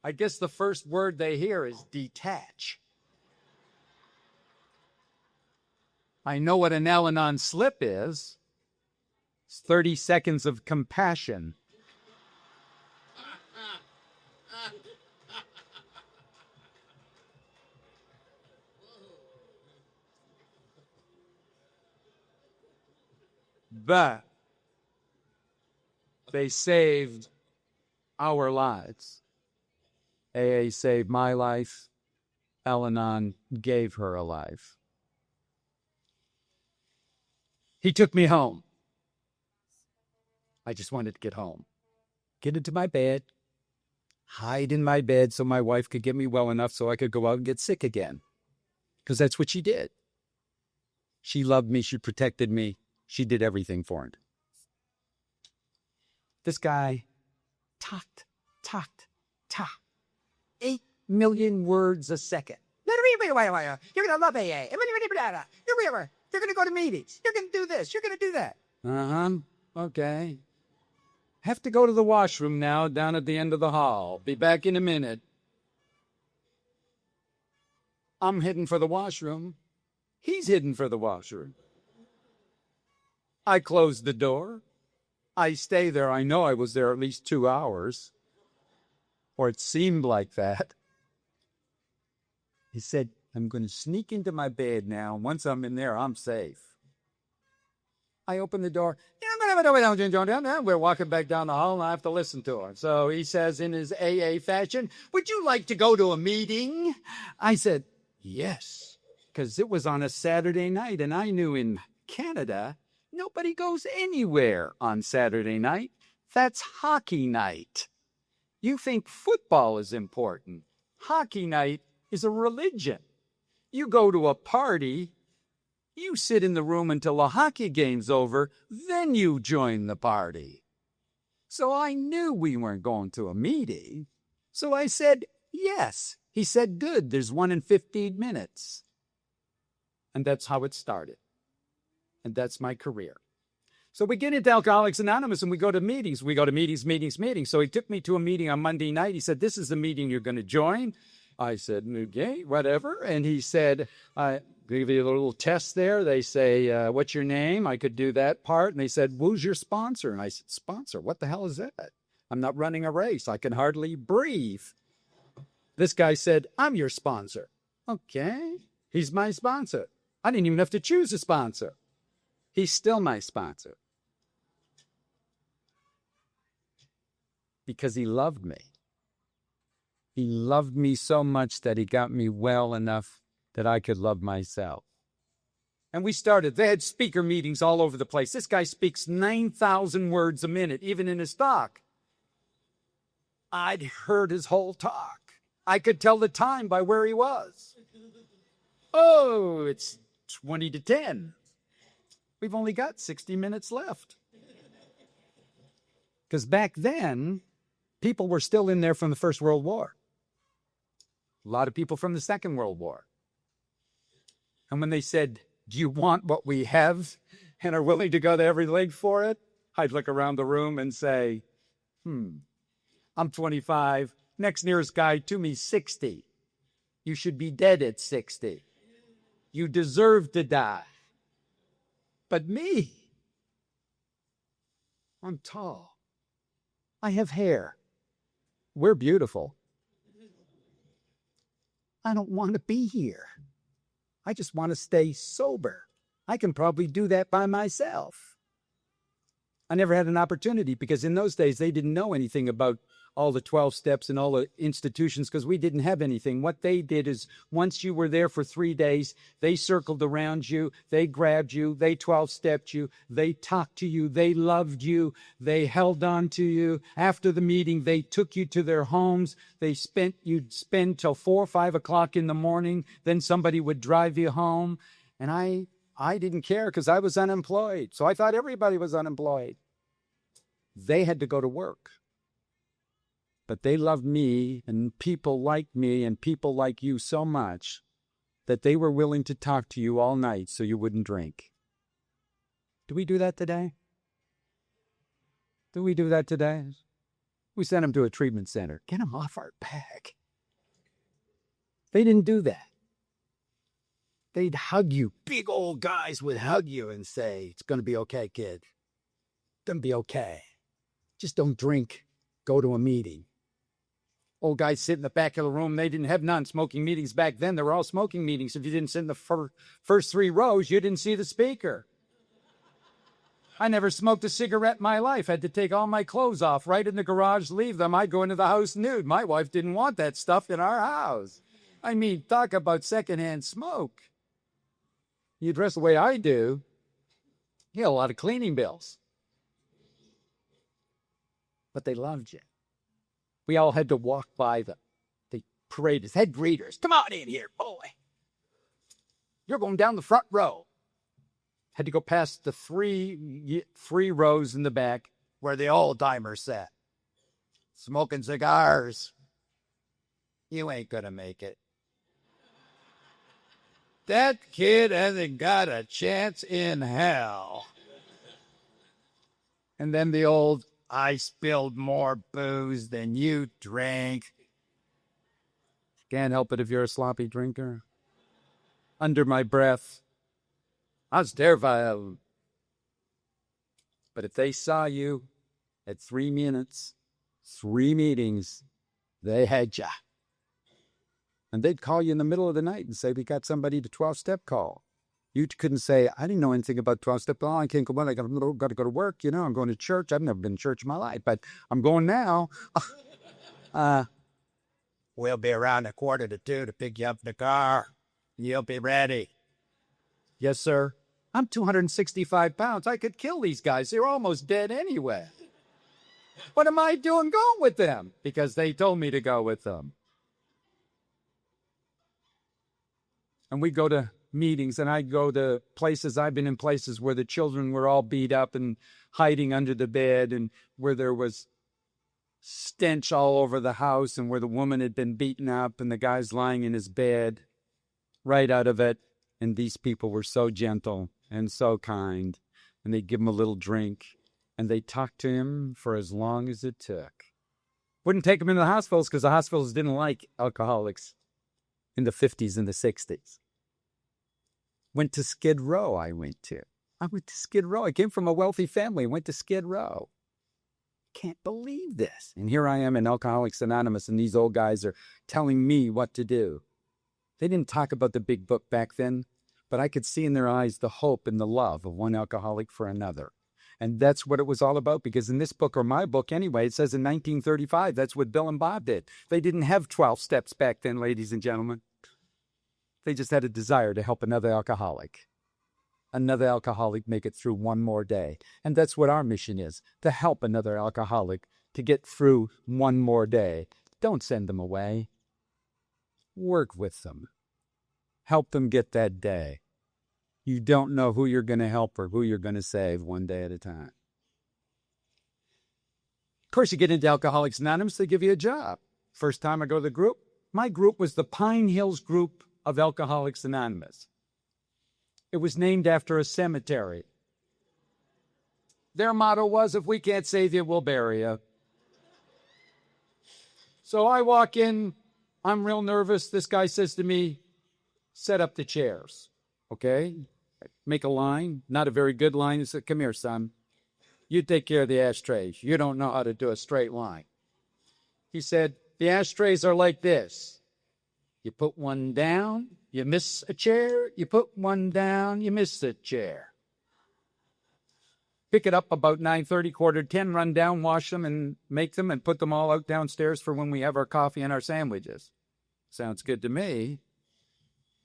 I guess the first word they hear is detach. I know what an Al-Anon slip is. It's 30 seconds of compassion. But they saved our lives. AA saved my life. Al-Anon gave her a life. He took me home. I just wanted to get home. Get into my bed. Hide in my bed so my wife could get me well enough so I could go out and get sick again. Because that's what she did. She loved me. She protected me. She did everything for it. This guy talked. 8 million words a second. You're going to love AA. You're going to go to meetings. You're going to do this. You're going to do that. Okay. Have to go to the washroom now down at the end of the hall. Be back in a minute. I'm heading for the washroom. He's heading for the washroom. I close the door. I stay there. I know I was there at least 2 hours. Or it seemed like that. He said, I'm going to sneak into my bed now. Once I'm in there, I'm safe. I open the door. We're walking back down the hall, and I have to listen to him. So he says in his AA fashion, would you like to go to a meeting? I said, yes, because it was on a Saturday night, and I knew in Canada, nobody goes anywhere on Saturday night. That's hockey night. You think football is important. Hockey night is a religion. You go to a party, you sit in the room until the hockey game's over, then you join the party. So I knew we weren't going to a meeting. So I said, yes. He said, good, there's one in 15 minutes. And that's how it started. And that's my career. So we get into Alcoholics Anonymous and we go to meetings. We go to meetings. So he took me to a meeting on Monday night. He said, this is the meeting you're going to join. I said, okay, whatever. And he said, I give you a little test there. They say, what's your name? I could do that part. And they said, who's your sponsor? And I said, sponsor? What the hell is that? I'm not running a race. I can hardly breathe. This guy said, I'm your sponsor. Okay, he's my sponsor. I didn't even have to choose a sponsor. He's still my sponsor. Because he loved me. He loved me so much that he got me well enough that I could love myself. And we started. They had speaker meetings all over the place. This guy speaks 9,000 words a minute, even in his talk. I'd heard his whole talk. I could tell the time by where he was. Oh, it's 20 to 10. We've only got 60 minutes left. Because back then, people were still in there from the First World War. A lot of people from the Second World War. And when they said, do you want what we have and are willing to go to every length for it? I'd look around the room and say, I'm 25. Next nearest guy to me, 60. You should be dead at 60. You deserve to die. But me, I'm tall. I have hair. We're beautiful. I don't want to be here. I just want to stay sober. I can probably do that by myself. I never had an opportunity because in those days they didn't know anything about all the 12 steps and all the institutions because we didn't have anything. What they did is once you were there for 3 days, they circled around you, they grabbed you, they 12-stepped you, they talked to you, they loved you, they held on to you. After the meeting, they took you to their homes. You'd spend till 4 or 5 o'clock in the morning. Then somebody would drive you home. And I didn't care because I was unemployed. So I thought everybody was unemployed. They had to go to work. But they loved me and people like me and people like you so much that they were willing to talk to you all night so you wouldn't drink. Do we do that today? Do we do that today? We sent them to a treatment center. Get them off our back. They didn't do that. They'd hug you. Big old guys would hug you and say, it's going to be okay, kid. It's going to be okay. Just don't drink. Go to a meeting. Old guys sit in the back of the room. They didn't have non-smoking meetings back then. They were all smoking meetings. If you didn't sit in the first 3 rows, you didn't see the speaker. I never smoked a cigarette in my life. Had to take all my clothes off right in the garage, leave them. I'd go into the house nude. My wife didn't want that stuff in our house. I mean, talk about secondhand smoke. You dress the way I do, you had a lot of cleaning bills. But they loved you. We all had to walk by them. They paraded us, head greeters. Come on in here, boy. You're going down the front row. Had to go past the three rows in the back where the old-timers sat, smoking cigars. You ain't going to make it. That kid hasn't got a chance in hell. And then the old, I spilled more booze than you drank. Can't help it if you're a sloppy drinker. Under my breath, I was terrified of them. But if they saw you at 3 minutes, 3 meetings, they had you. And they'd call you in the middle of the night and say, we got somebody to 12-step call. You couldn't say, I didn't know anything about 12-step. Oh, I can't go on. I got to go to work. You know, I'm going to church. I've never been to church in my life, but I'm going now. We'll be around 1:45 to pick you up in the car. You'll be ready. Yes, sir. I'm 265 pounds. I could kill these guys. They're almost dead anyway. What am I doing going with them? Because they told me to go with them. And we go to meetings, and I go to places. I've been in places where the children were all beat up and hiding under the bed, and where there was stench all over the house, and where the woman had been beaten up and the guy's lying in his bed right out of it. And these people were so gentle and so kind, and they'd give him a little drink, and they'd talk to him for as long as it took. Wouldn't take him into the hospitals because the hospitals didn't like alcoholics in the 50s and the 60s. Went to Skid Row, I went to Skid Row. I came from a wealthy family, went to Skid Row. Can't believe this. And here I am in Alcoholics Anonymous, and these old guys are telling me what to do. They didn't talk about the big book back then, but I could see in their eyes the hope and the love of one alcoholic for another. And that's what it was all about, because in this book, or my book anyway, it says in 1935, that's what Bill and Bob did. They didn't have 12 steps back then, ladies and gentlemen. They just had a desire to help another alcoholic make it through one more day. And that's what our mission is, to help another alcoholic to get through one more day. Don't send them away. Work with them. Help them get that day. You don't know who you're going to help or who you're going to save one day at a time. Of course, you get into Alcoholics Anonymous, they give you a job. First time I go to the group, my group was the Pine Hills group of Alcoholics Anonymous. It was named after a cemetery. Their motto was, if we can't save you, we'll bury you. So I walk in, I'm real nervous. This guy says to me, set up the chairs, okay? Make a line, not a very good line. He said, come here, son. You take care of the ashtrays. You don't know how to do a straight line. He said, the ashtrays are like this. You put one down, you miss a chair. You put one down, you miss a chair. Pick it up about 9:30, 9:45, run down, wash them, and make them, and put them all out downstairs for when we have our coffee and our sandwiches. Sounds good to me.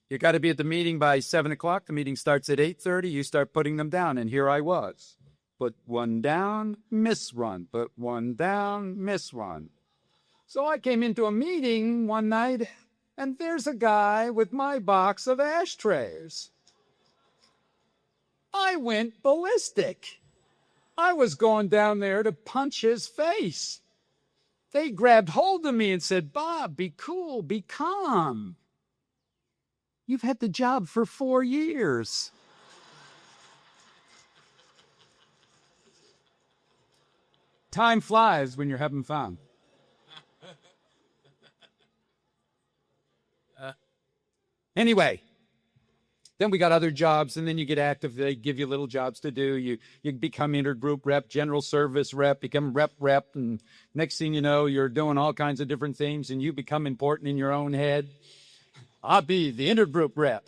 You got to be at the meeting by 7 o'clock. The meeting starts at 8:30. You start putting them down, and here I was. Put one down, miss one. Put one down, miss one. So I came into a meeting one night, and there's a guy with my box of ashtrays. I went ballistic. I was going down there to punch his face. They grabbed hold of me and said, Bob, be cool, be calm. You've had the job for 4 years. Time flies when you're having fun. Anyway, then we got other jobs, and then you get active. They give you little jobs to do. You become intergroup rep, general service rep, become rep, and next thing you know, you're doing all kinds of different things, and you become important in your own head. I'll be the intergroup rep.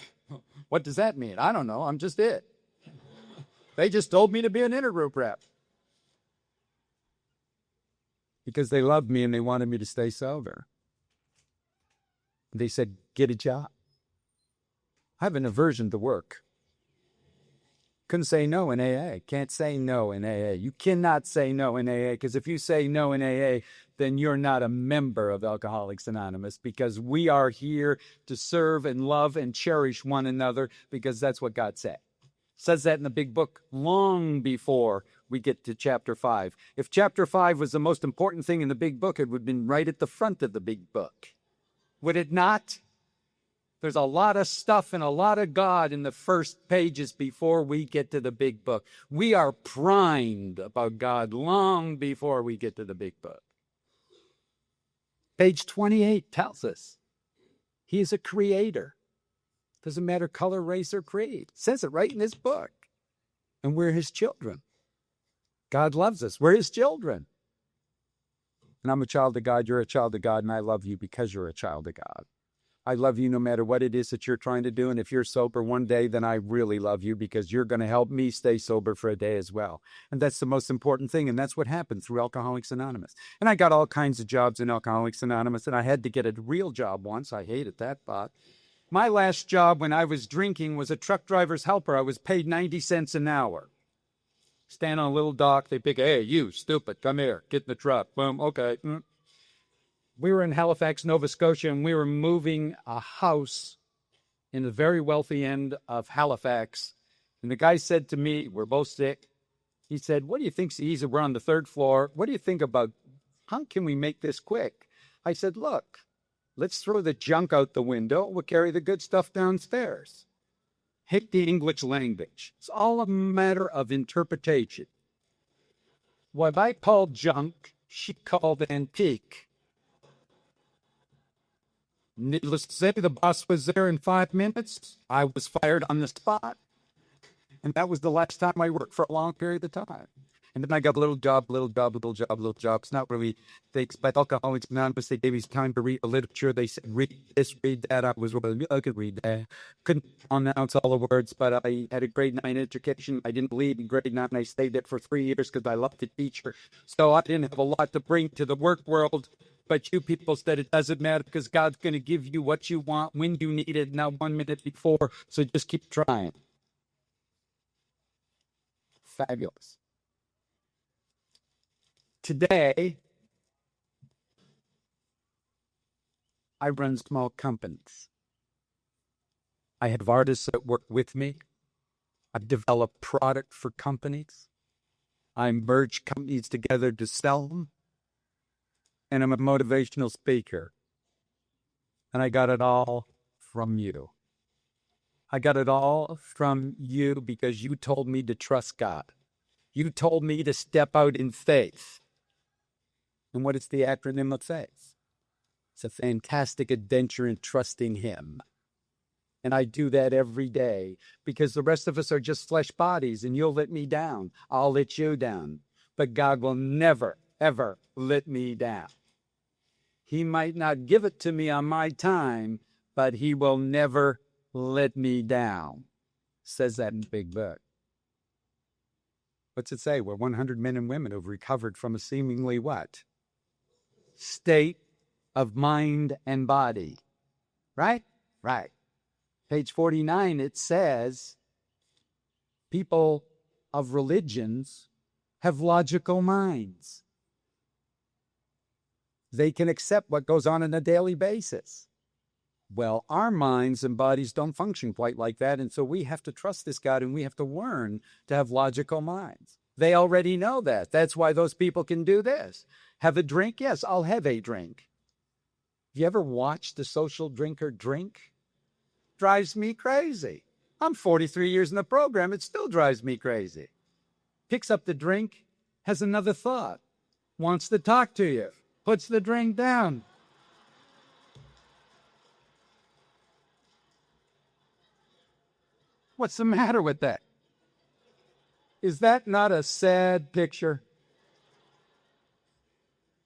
What does that mean? I don't know. I'm just it. They just told me to be an intergroup rep. Because they loved me and they wanted me to stay sober. They said, get a job. I have an aversion to work. Couldn't say no in AA. Can't say no in AA. You cannot say no in AA, because if you say no in AA, then you're not a member of Alcoholics Anonymous, because we are here to serve and love and cherish one another, because that's what God said. Says that in the big book long before we get to chapter 5. If chapter 5 was the most important thing in the big book, it would have been right at the front of the big book. Would it not? There's a lot of stuff and a lot of God in the first pages before we get to the big book. We are primed about God long before we get to the big book. Page 28 tells us he is a creator. Doesn't matter color, race, or creed. It says it right in this book. And we're his children. God loves us. We're his children. And I'm a child of God. You're a child of God. And I love you because you're a child of God. I love you no matter what it is that you're trying to do. And if you're sober one day, then I really love you, because you're going to help me stay sober for a day as well. And that's the most important thing. And that's what happened through Alcoholics Anonymous. And I got all kinds of jobs in Alcoholics Anonymous. And I had to get a real job once. I hated that thought. My last job when I was drinking was a truck driver's helper. I was paid 90 cents an hour. Stand on a little dock. They pick, hey, you stupid, come here, get in the truck. Boom, okay. We were in Halifax, Nova Scotia, and we were moving a house in the very wealthy end of Halifax. And the guy said to me, we're both sick. He said, what do you think? He said, we're on the 3rd floor. What do you think about, how can we make this quick? I said, look, let's throw the junk out the window. We'll carry the good stuff downstairs. Hate the English language. It's all a matter of interpretation. What I called junk, she called antique. Needless to say, the boss was there in 5 minutes. I was fired on the spot. And that was the last time I worked for a long period of time. And then I got a little job. It's not really things, but Alcoholics Anonymous, they gave me time to read the literature. They said, read this, read that. I could read that. Couldn't pronounce all the words, but I had a grade 9 education. I didn't believe in grade 9. I stayed there for 3 years because I loved the teacher. So I didn't have a lot to bring to the work world. But you people said it doesn't matter, because God's going to give you what you want when you need it, not 1 minute before. So just keep trying. Fabulous. Today, I run small companies. I have artists that work with me. I've developed product for companies. I merge companies together to sell them. And I'm a motivational speaker. And I got it all from you. I got it all from you because you told me to trust God. You told me to step out in faith. And what is the acronym of faith? It's a fantastic adventure in trusting him. And I do that every day, because the rest of us are just flesh bodies, and you'll let me down. I'll let you down. But God will never, ever let me down. He might not give it to me on my time, but he will never let me down. Says that in the big book. What's it say? We're 100 men and women who've recovered from a seemingly what? State of mind and body. Right? Right. Page 49, it says, people of religions have logical minds. They can accept what goes on a daily basis. Well, our minds and bodies don't function quite like that, and so we have to trust this God, and we have to learn to have logical minds. They already know that. That's why those people can do this. Have a drink? Yes, I'll have a drink. Have you ever watched a social drinker drink? Drives me crazy. I'm 43 years in the program. It still drives me crazy. Picks up the drink, has another thought, wants to talk to you, puts the drink down. What's the matter with that? Is that not a sad picture?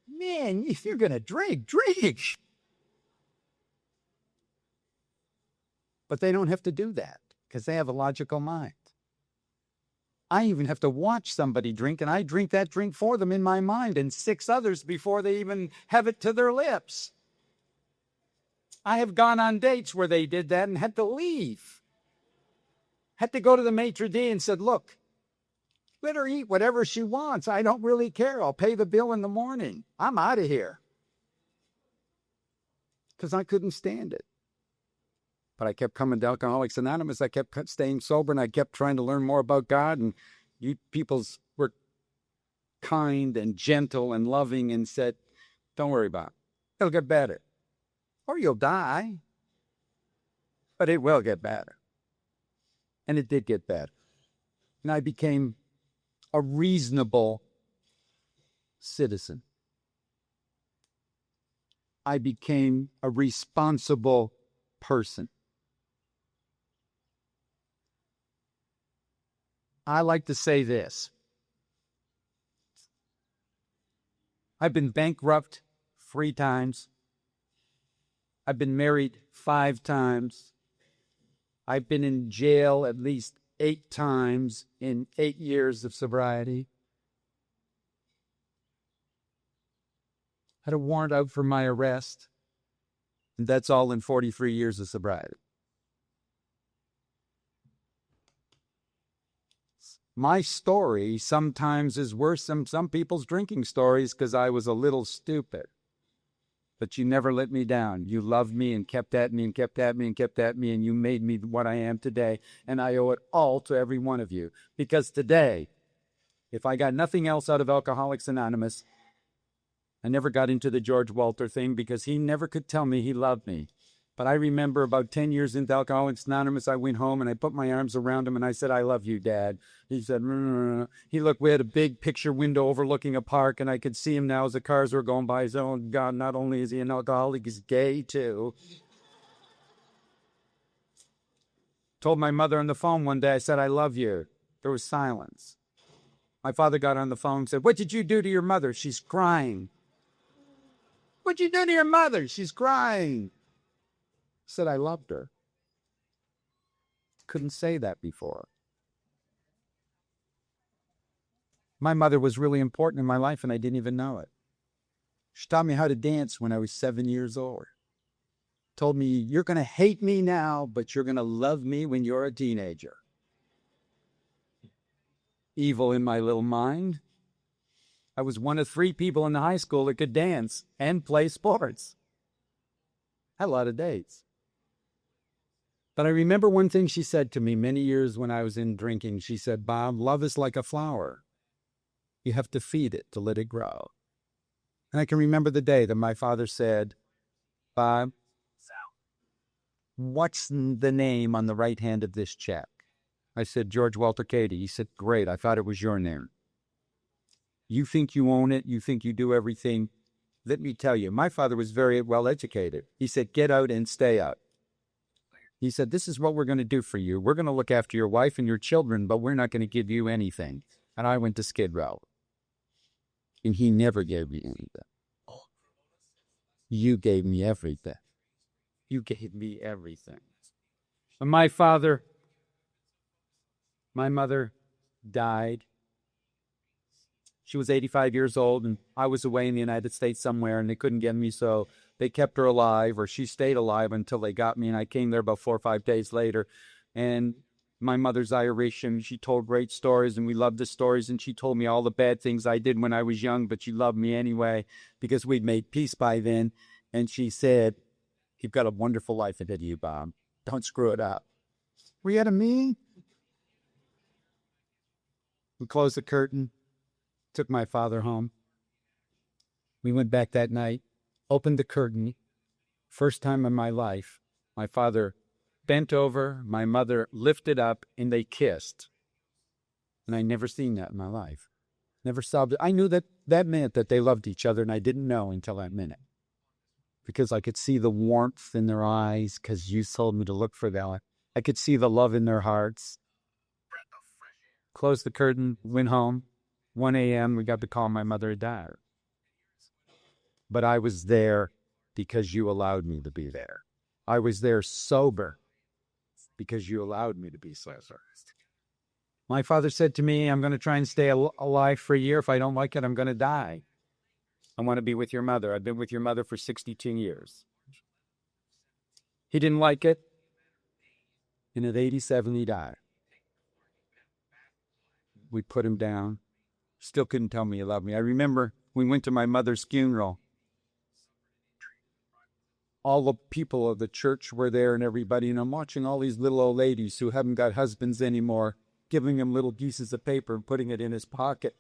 Man, if you're going to drink, drink. But they don't have to do that because they have a logical mind. I even have to watch somebody drink, and I drink that drink for them in my mind and 6 others before they even have it to their lips. I have gone on dates where they did that and had to leave. Had to go to the maitre d' and said, look, let her eat whatever she wants. I don't really care. I'll pay the bill in the morning. I'm out of here. Because I couldn't stand it. But I kept coming to Alcoholics Anonymous. I kept staying sober, and I kept trying to learn more about God. And you peoples were kind and gentle and loving and said, don't worry about it. It'll get better. Or you'll die. But it will get better. And it did get better. And I became a reasonable citizen. I became a responsible person. I like to say this. I've been bankrupt 3 times. I've been married 5 times. I've been in jail at least 8 times in 8 years of sobriety. Had a warrant out for my arrest. And that's all in 43 years of sobriety. My story sometimes is worse than some people's drinking stories because I was a little stupid. But you never let me down. You loved me and kept at me and kept at me and kept at me, and you made me what I am today. And I owe it all to every one of you. Because today, if I got nothing else out of Alcoholics Anonymous, I never got into the George Walter thing because he never could tell me he loved me. But I remember about 10 years into Alcoholics Anonymous, I went home and I put my arms around him and I said, I love you, Dad. He said, He looked, we had a big picture window overlooking a park, and I could see him now as the cars were going by. He said, oh, God, not only is he an alcoholic, he's gay too. Told my mother on the phone one day, I said, I love you. There was silence. My father got on the phone and said, what did you do to your mother? She's crying. What'd you do to your mother? She's crying. Said I loved her. Couldn't say that before. My mother was really important in my life, and I didn't even know it. She taught me how to dance when I was 7 years old. Told me, you're going to hate me now, but you're going to love me when you're a teenager. Evil in my little mind. I was one of 3 people in the high school that could dance and play sports. Had a lot of dates. But I remember one thing she said to me many years when I was in drinking. She said, Bob, love is like a flower. You have to feed it to let it grow. And I can remember the day that my father said, Bob, what's the name on the right hand of this check? I said, George Walter Cady. He said, great, I thought it was your name. You think you own it, you think you do everything. Let me tell you, my father was very well educated. He said, get out and stay out. He said, this is what we're going to do for you. We're going to look after your wife and your children, but we're not going to give you anything. And I went to Skid Row. And he never gave me anything. You gave me everything. You gave me everything. And my mother died. She was 85 years old, and I was away in the United States somewhere, and they couldn't get me, so they kept her alive, or she stayed alive until they got me, and I came there about 4 or 5 days later. And my mother's Irish, and she told great stories, and we loved the stories, and she told me all the bad things I did when I was young, but she loved me anyway because we'd made peace by then. And she said, you've got a wonderful life ahead of you, Bob. Don't screw it up. Were you at a meeting? We closed the curtain, took my father home. We went back that night, opened the curtain. First time in my life, my father bent over, my mother lifted up, and they kissed. And I never seen that in my life. Never saw it. I knew that meant that they loved each other, and I didn't know until that minute. Because I could see the warmth in their eyes, because you told me to look for that. I could see the love in their hearts. Closed the curtain, went home. 1 a.m., we got the call my mother had died. But I was there because you allowed me to be there. I was there sober because you allowed me to be sober. My father said to me, I'm going to try and stay alive for a year. If I don't like it, I'm going to die. I want to be with your mother. I've been with your mother for 62 years. He didn't like it. And at 87, he died. We put him down. Still couldn't tell me he loved me. I remember we went to my mother's funeral. All the people of the church were there and everybody, and I'm watching all these little old ladies who haven't got husbands anymore, giving him little pieces of paper and putting it in his pocket.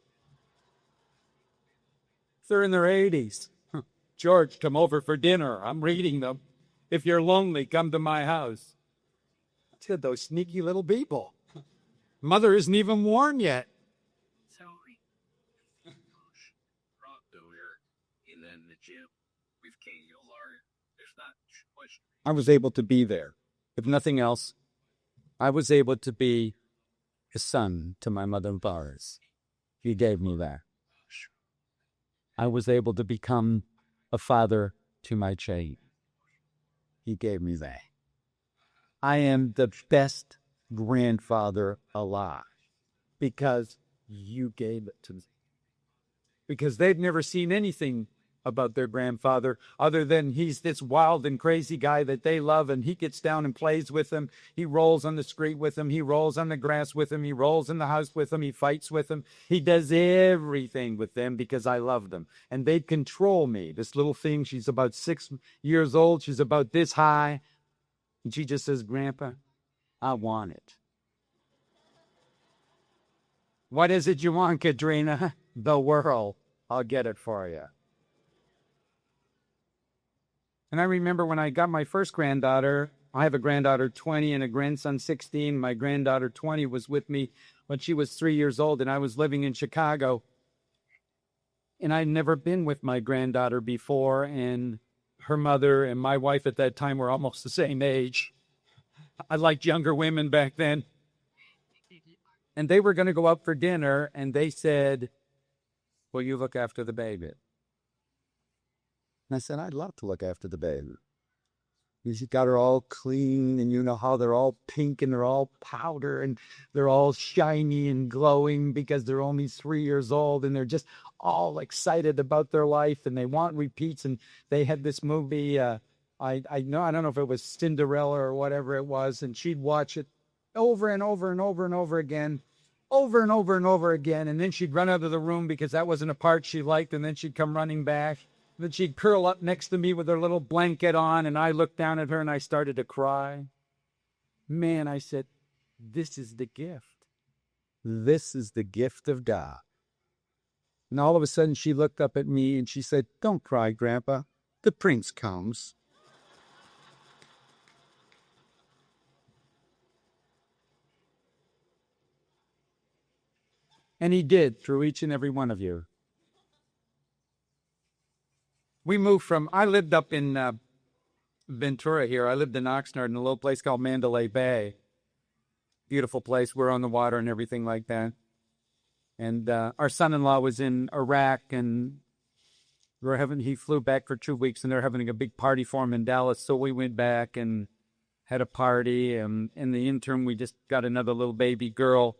They're in their 80s. George, come over for dinner. I'm reading them. If you're lonely, come to my house. I said, those sneaky little people. Mother isn't even warm yet. Sorry. And then the gym with KLR. There's not much. I was able to be there. If nothing else, I was able to be a son to my mother Boris. He gave me that. I was able to become a father to my child. He gave me that. I am the best grandfather alive because you gave it to me. Because they've never seen anything about their grandfather other than he's this wild and crazy guy that they love, and he gets down and plays with them. He rolls on the street with them. He rolls on the grass with them. He rolls in the house with them. He fights with them. He does everything with them because I love them. And they control me. This little thing, she's about 6 years old. She's about this high. And she just says, Grandpa, I want it. What is it you want, Katrina? The world. I'll get it for you. And I remember when I got my first granddaughter, I have a granddaughter 20 and a grandson 16. My granddaughter 20 was with me when she was 3 years old, and I was living in Chicago. And I'd never been with my granddaughter before, and her mother and my wife at that time were almost the same age. I liked younger women back then. And they were going to go out for dinner, and they said, will you look after the baby? And I said, I'd love to look after the baby. She got her all clean, and you know how they're all pink, and they're all powder, and they're all shiny and glowing because they're only 3 years old, and they're just all excited about their life, and they want repeats. And they had this movie, I don't know if it was Cinderella or whatever it was, and she'd watch it over and over and over and over again, over and over and over again, and then she'd run out of the room because that wasn't a part she liked, and then she'd come running back. Then she'd curl up next to me with her little blanket on, and I looked down at her and I started to cry. Man, I said, this is the gift. This is the gift of God. And all of a sudden she looked up at me and she said, don't cry, Grandpa. The prince comes. And he did through each and every one of you. We moved I lived up in Ventura here. I lived in Oxnard in a little place called Mandalay Bay. Beautiful place. We're on the water and everything like that. And our son-in-law was in Iraq, and he flew back for 2 weeks, and they're having a big party for him in Dallas. So we went back and had a party. And in the interim, we just got another little baby girl.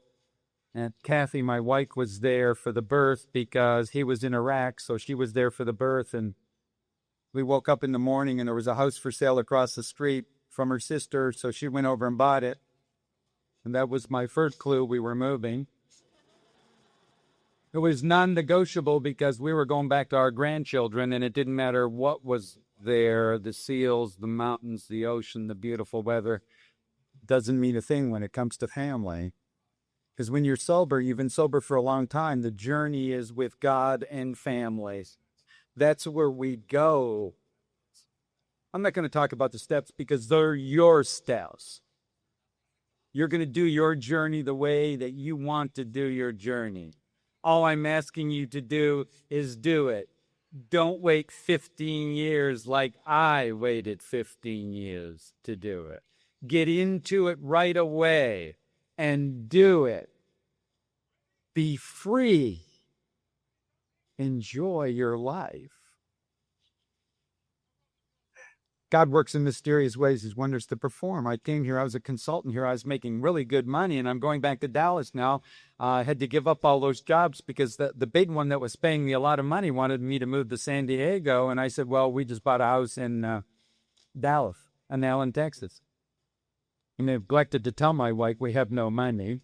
And Kathy, my wife, was there for the birth because he was in Iraq, so she was there for the birth. And we woke up in the morning, and there was a house for sale across the street from her sister, so she went over and bought it. And that was my first clue we were moving. It was non-negotiable because we were going back to our grandchildren, and it didn't matter what was there, the seals, the mountains, the ocean, the beautiful weather. Doesn't mean a thing when it comes to family. Because when you're sober, you've been sober for a long time, the journey is with God and families. That's where we go. I'm not going to talk about the steps because they're your steps. You're going to do your journey the way that you want to do your journey. All I'm asking you to do is do it. Don't wait 15 years like I waited 15 years to do it. Get into it right away and do it. Be free. Enjoy your life. God works in mysterious ways. His wonders to perform. I came here. I was a consultant here. I was making really good money, and I'm going back to Dallas now. I had to give up all those jobs because the big one that was paying me a lot of money wanted me to move to San Diego. And I said, well, we just bought a house in Dallas and Allen, Texas. And I neglected to tell my wife we have no money.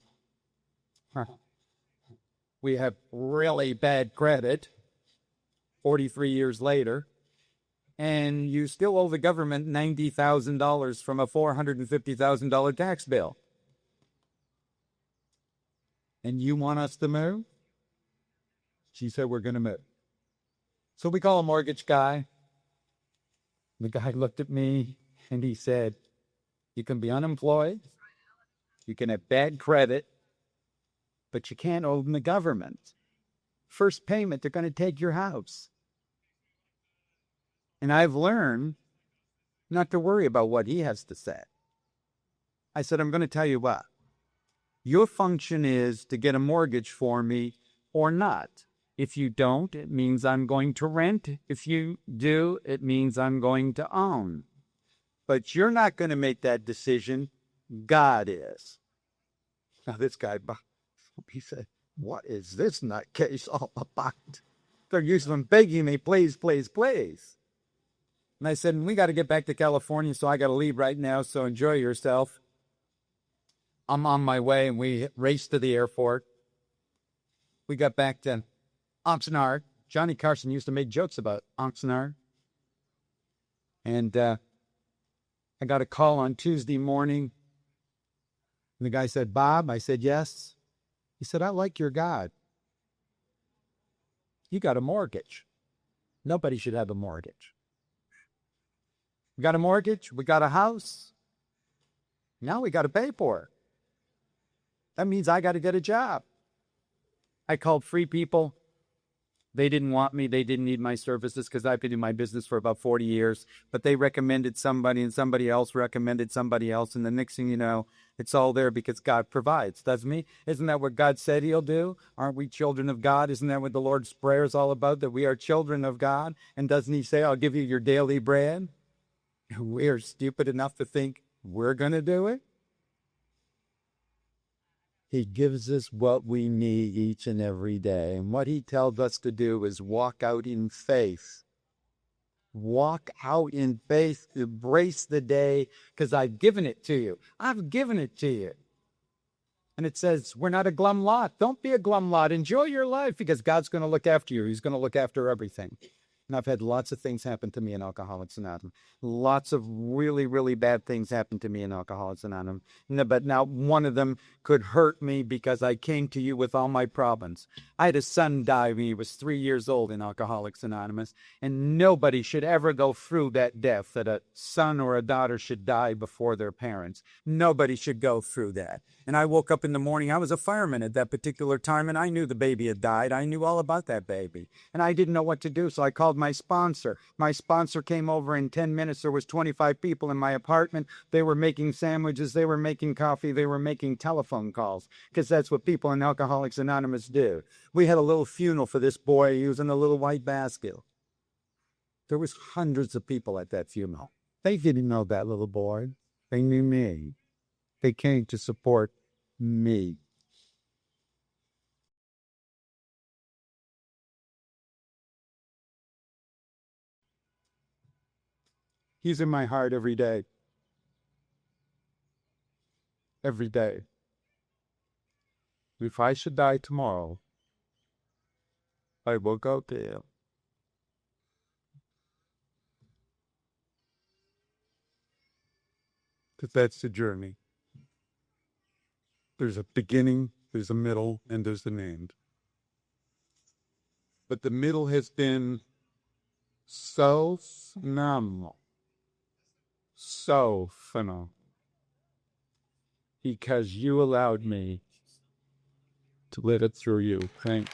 We have really bad credit 43 years later. And you still owe the government $90,000 from a $450,000 tax bill. And you want us to move? She said, we're going to move. So we call a mortgage guy. The guy looked at me and he said, you can be unemployed, you can have bad credit, but you can't owe the government. First payment, they're going to take your house. And I've learned not to worry about what he has to say. I said, I'm going to tell you what. Your function is to get a mortgage for me or not. If you don't, it means I'm going to rent. If you do, it means I'm going to own. But you're not going to make that decision. God is. Now this guy, he said, what is this nutcase all about? They're usually begging me, please, please, please. And I said, we got to get back to California, so I got to leave right now, so enjoy yourself. I'm on my way, and we raced to the airport. We got back to Oxnard. Johnny Carson used to make jokes about Oxnard. And I got a call on Tuesday morning. And the guy said, Bob? I said, yes. He said, I like your God. You got a mortgage. Nobody should have a mortgage. We got a mortgage. We got a house. Now we got to pay for it. That means I got to get a job. I called Free People. They didn't want me. They didn't need my services because I've been in my business for about 40 years. But they recommended somebody, and somebody else recommended somebody else. And the next thing you know, it's all there because God provides, doesn't he? Isn't that what God said he'll do? Aren't we children of God? Isn't that what the Lord's Prayer is all about, that we are children of God? And doesn't he say, I'll give you your daily bread? We're stupid enough to think we're going to do it. He gives us what we need each and every day. And what he tells us to do is walk out in faith. Walk out in faith. Embrace the day because I've given it to you. I've given it to you. And it says, we're not a glum lot. Don't be a glum lot. Enjoy your life because God's going to look after you. He's going to look after everything. And I've had lots of things happen to me in Alcoholics Anonymous. Lots of really, really bad things happen to me in Alcoholics Anonymous. But now one of them could hurt me because I came to you with all my problems. I had a son die when he was 3 years old in Alcoholics Anonymous. And nobody should ever go through that death, that a son or a daughter should die before their parents. Nobody should go through that. And I woke up in the morning. I was a fireman at that particular time, and I knew the baby had died. I knew all about that baby. And I didn't know what to do, so I called my sponsor. My sponsor came over in 10 minutes. There was 25 people in my apartment. They were making sandwiches. They were making coffee. They were making telephone calls because that's what people in Alcoholics Anonymous do. We had a little funeral for this boy. He was in a little white basket. There was hundreds of people at that funeral. They didn't know that little boy. They knew me. They came to support me. He's in my heart every day. Every day. If I should die tomorrow, I will go to him. Because that's the journey. There's a beginning, there's a middle, and there's an end. But the middle has been so phenomenal. So phenomenal. Because you allowed me to live it through you. Thanks.